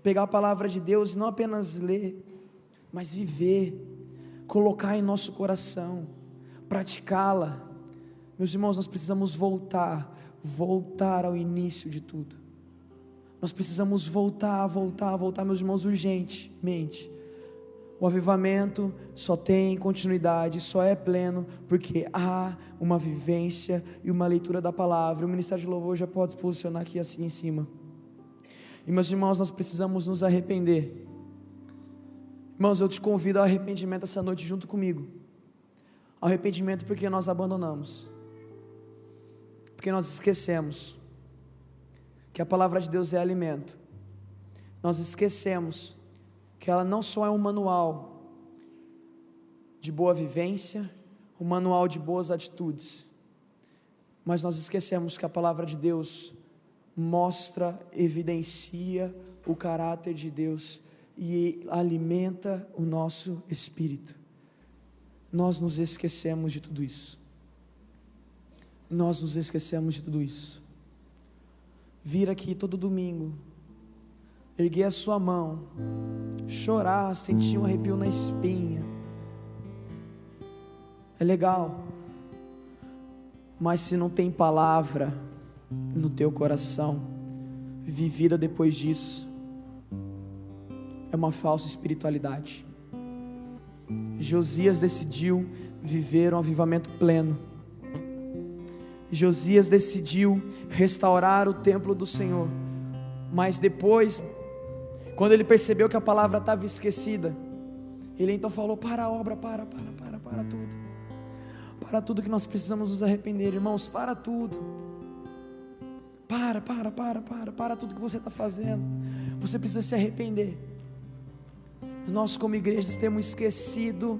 pegar a palavra de Deus e não apenas ler, mas viver, colocar em nosso coração, praticá-la. Meus irmãos, nós precisamos voltar ao início de tudo. Nós precisamos voltar, meus irmãos, urgentemente. O avivamento só tem continuidade, só é pleno, porque há uma vivência e uma leitura da palavra. O Ministério de Louvor já pode se posicionar aqui assim em cima. E meus irmãos, nós precisamos nos arrepender. Irmãos, eu te convido ao arrependimento essa noite junto comigo. Arrependimento porque nós abandonamos. Porque nós esquecemos que a palavra de Deus é alimento. Nós esquecemos que ela não só é um manual de boa vivência, um manual de boas atitudes, mas nós esquecemos que a palavra de Deus mostra, evidencia o caráter de Deus e alimenta o nosso espírito. Nós nos esquecemos de tudo isso. Nós nos esquecemos de tudo isso. Vir aqui todo domingo, erguer a sua mão, chorar, sentir um arrepio na espinha, é legal, mas se não tem palavra no teu coração, vivida depois disso, é uma falsa espiritualidade. Josias decidiu viver um avivamento pleno. Josias decidiu restaurar o templo do Senhor, mas depois, quando ele percebeu que a palavra estava esquecida, ele então falou: para a obra, para tudo. Para tudo que nós precisamos nos arrepender, irmãos, para tudo. Para tudo que você está fazendo. Você precisa se arrepender. Nós como igrejas temos esquecido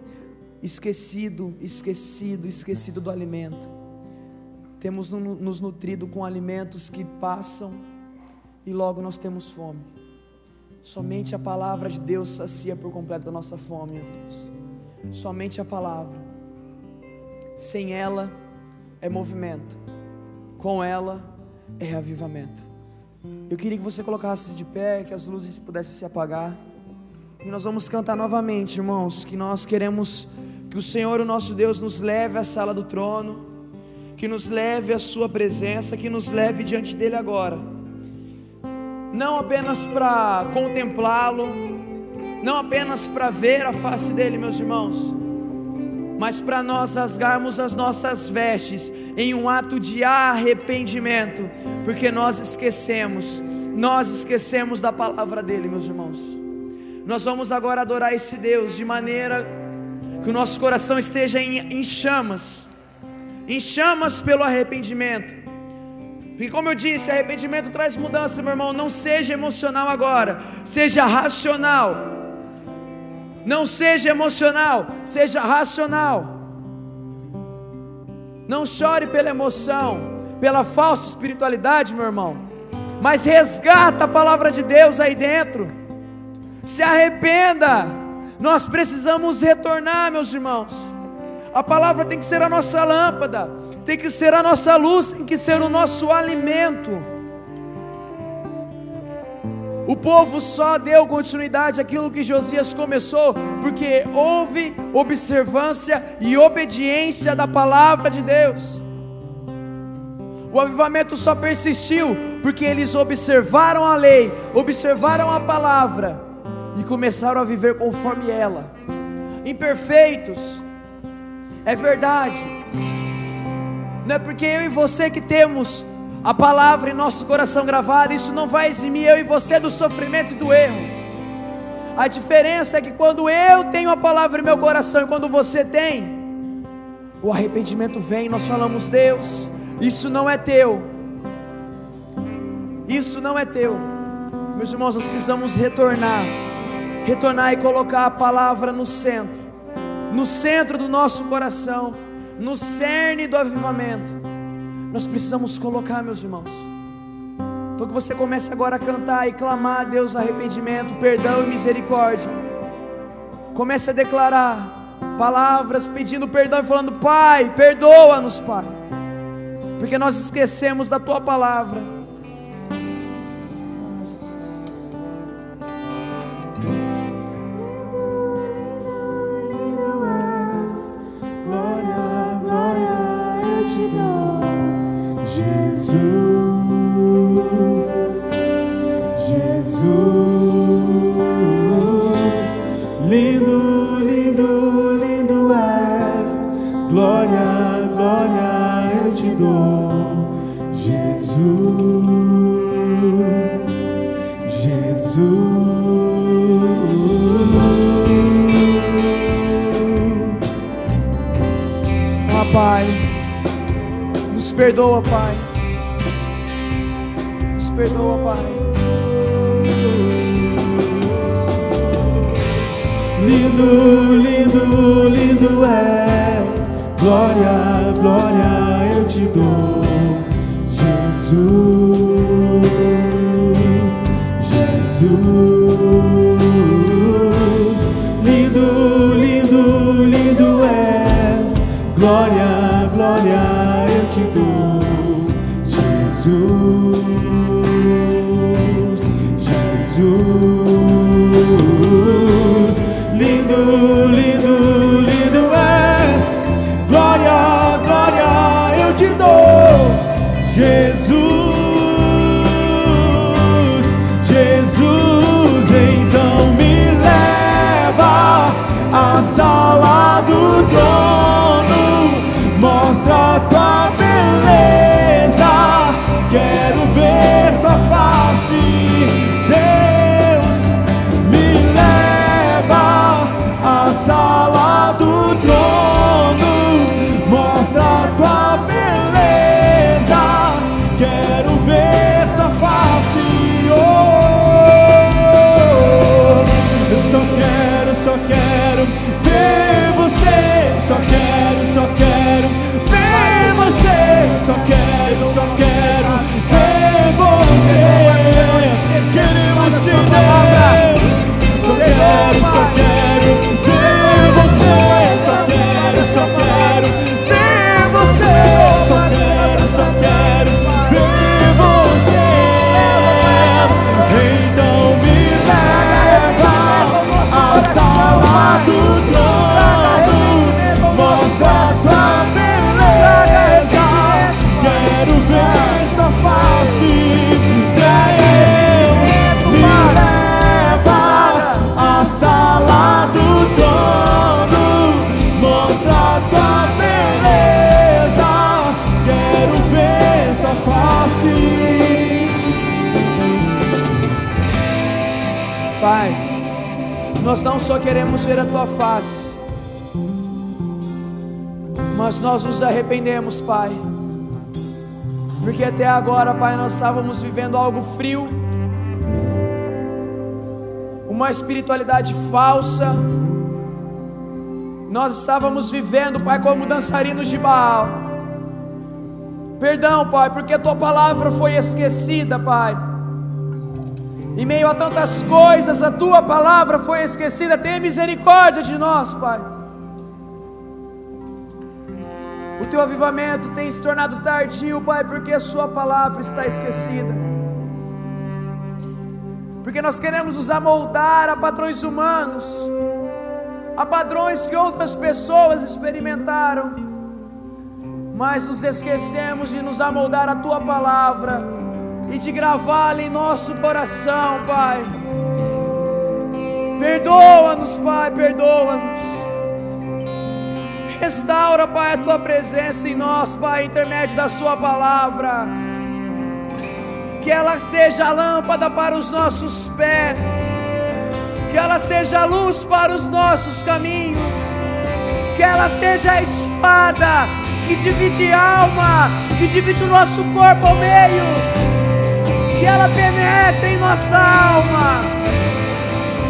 do alimento. Temos nos nutrido com alimentos que passam e logo nós temos fome. Somente a palavra de Deus sacia por completo a nossa fome, irmãos. Somente a palavra. Sem ela é movimento, com ela é avivamento. Eu queria que você colocasse de pé, que as luzes pudessem se apagar, e nós vamos cantar novamente, irmãos, que nós queremos que o Senhor, o nosso Deus, nos leve à sala do trono, que nos leve à sua presença, que nos leve diante dele agora, não apenas para contemplá-lo, não apenas para ver a face dele, meus irmãos, mas para nós rasgarmos as nossas vestes em um ato de arrependimento, porque nós esquecemos da palavra dele, meus irmãos. Nós vamos agora adorar esse Deus de maneira que o nosso coração esteja em chamas pelo arrependimento, porque como eu disse, arrependimento traz mudança, meu irmão. Não seja emocional agora, seja racional. Não seja emocional, seja racional. Não chore pela emoção, pela falsa espiritualidade, meu irmão, mas resgata a palavra de Deus aí dentro. Se arrependa. Nós precisamos retornar, meus irmãos. A palavra tem que ser a nossa lâmpada, tem que ser a nossa luz, tem que ser o nosso alimento. O povo só deu continuidade àquilo que Josias começou, porque houve observância e obediência da palavra de Deus. O avivamento só persistiu porque eles observaram a lei, observaram a palavra e começaram a viver conforme ela. Imperfeitos, é verdade. Não é porque eu e você que temos a palavra em nosso coração gravada, isso não vai eximir eu e você do sofrimento e do erro. A diferença é que quando eu tenho a palavra em meu coração e quando você tem, o arrependimento vem, nós falamos: Deus, isso não é teu, isso não é teu. Meus irmãos, nós precisamos retornar e colocar a palavra no centro do nosso coração, no cerne do avivamento. Nós precisamos colocar, meus irmãos. Então que você comece agora a cantar e clamar a Deus arrependimento, perdão e misericórdia. Comece a declarar palavras pedindo perdão e falando: Pai, perdoa-nos, Pai, porque nós esquecemos da Tua palavra. Lindo, lindo, lindo és, glória, glória eu te dou, Jesus, Jesus. Pai, nos perdoa, Pai. Nos perdoa, Pai. Lindo, lindo, lindo és. Glória, glória eu te dou, Jesus, Jesus. Lindo, lindo, lindo és. Glória, glória eu te dou, Jesus, Jesus. Lindo, lindo, lindo és. Glória, glória eu te dou, Jesus, Jesus. Então me leva à sala do trono, mostra tua beleza, quero ver tua face, Deus. Me leva à sala do trono, mostra tua beleza, quero ver tua face. Oh, eu só quero ver você. Só quero ver você. Só quero ver você. Queremos te ver. Só quero ver você. Só quero ver você. Só quero ver você. Então me leva à sala do trono, mostra sua beleza, quero ver tua face, Deus. Me leva à sala do trono, mostra tua beleza, quero ver tua face. Pai, nós não só queremos ver a tua face, mas nós nos arrependemos, Pai, porque até agora, Pai, nós estávamos vivendo algo frio, uma espiritualidade falsa. Nós estávamos vivendo, Pai, como dançarinos de Baal. Perdão, Pai, porque a tua palavra foi esquecida, Pai. Em meio a tantas coisas, a tua palavra foi esquecida. Tenha misericórdia de nós, Pai. O teu avivamento tem se tornado tardio, Pai, porque a sua palavra está esquecida. Porque nós queremos nos amoldar a padrões humanos, a padrões que outras pessoas experimentaram, mas nos esquecemos de nos amoldar a tua palavra e de gravá-la em nosso coração, Pai. Perdoa-nos, Pai, perdoa-nos. Restaura, Pai, a tua presença em nós, Pai, intermédio da sua palavra. Que ela seja lâmpada para os nossos pés, que ela seja luz para os nossos caminhos, que ela seja a espada que divide alma, que divide o nosso corpo ao meio, que ela penetre em nossa alma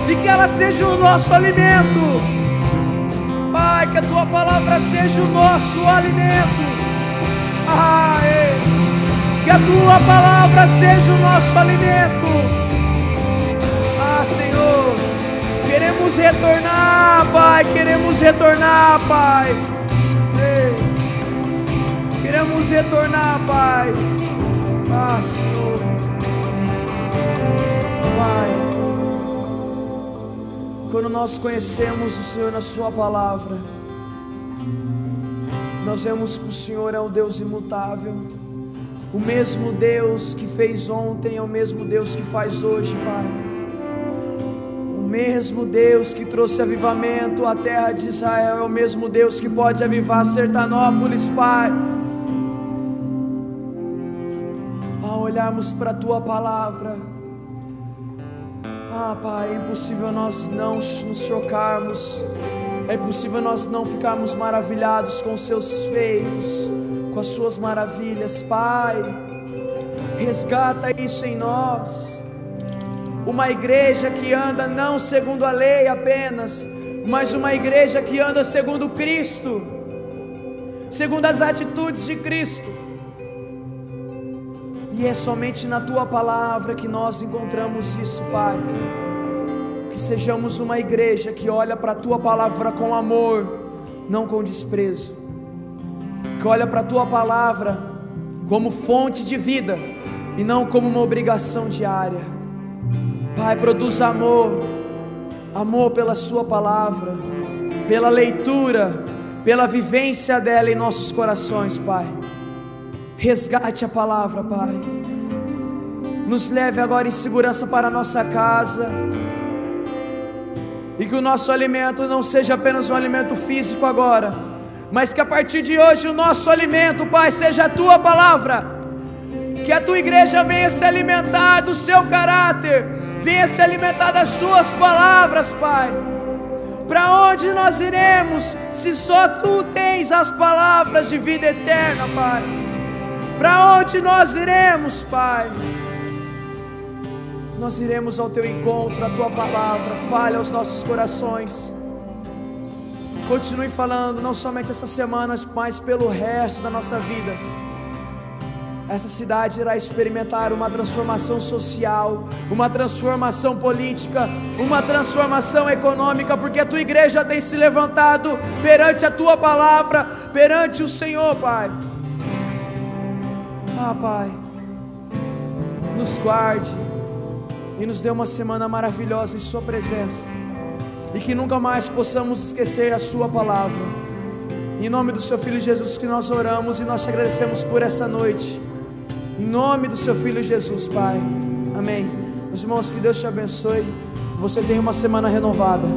e que ela seja o nosso alimento. Pai, que a tua palavra seja o nosso alimento. Que a tua palavra seja o nosso alimento. Senhor, queremos retornar, Pai, queremos retornar, Pai. Queremos retornar, Pai. Senhor, Pai, quando nós conhecemos o Senhor na sua palavra, nós vemos que o Senhor é um Deus imutável. O mesmo Deus que fez ontem é o mesmo Deus que faz hoje, Pai. O mesmo Deus que trouxe avivamento à terra de Israel é o mesmo Deus que pode avivar Sertanópolis, Pai. Ao olharmos para a tua palavra, Pai, é impossível nós não nos chocarmos, é impossível nós não ficarmos maravilhados com os seus feitos, com as suas maravilhas. Pai, resgata isso em nós. Uma igreja que anda não segundo a lei apenas, mas uma igreja que anda segundo Cristo, segundo as atitudes de Cristo. E é somente na Tua Palavra que nós encontramos isso, Pai. Que sejamos uma igreja que olha para a Tua Palavra com amor, não com desprezo. Que olha para a Tua Palavra como fonte de vida e não como uma obrigação diária. Pai, produz amor, amor pela Sua Palavra, pela leitura, pela vivência dela em nossos corações, Pai. Resgate a palavra, Pai. Nos leve agora em segurança para a nossa casa. E que o nosso alimento não seja apenas um alimento físico agora, mas que a partir de hoje o nosso alimento, Pai, seja a Tua Palavra. Que a Tua igreja venha se alimentar do Seu caráter, venha se alimentar das Suas palavras, Pai. Para onde nós iremos, se só Tu tens as palavras de vida eterna, Pai? Para onde nós iremos, Pai? Nós iremos ao Teu encontro, a Tua Palavra. Fale aos nossos corações. Continue falando, não somente essa semana, mas pelo resto da nossa vida. Essa cidade irá experimentar uma transformação social, uma transformação política, uma transformação econômica, porque a Tua igreja tem se levantado perante a Tua Palavra, perante o Senhor, Pai. Ah, Pai, nos guarde e nos dê uma semana maravilhosa em Sua presença, e que nunca mais possamos esquecer a Sua Palavra. Em nome do Seu Filho Jesus que nós oramos e nós te agradecemos por essa noite. Em nome do Seu Filho Jesus, Pai. Amém. Meus irmãos, que Deus te abençoe. Você tenha uma semana renovada.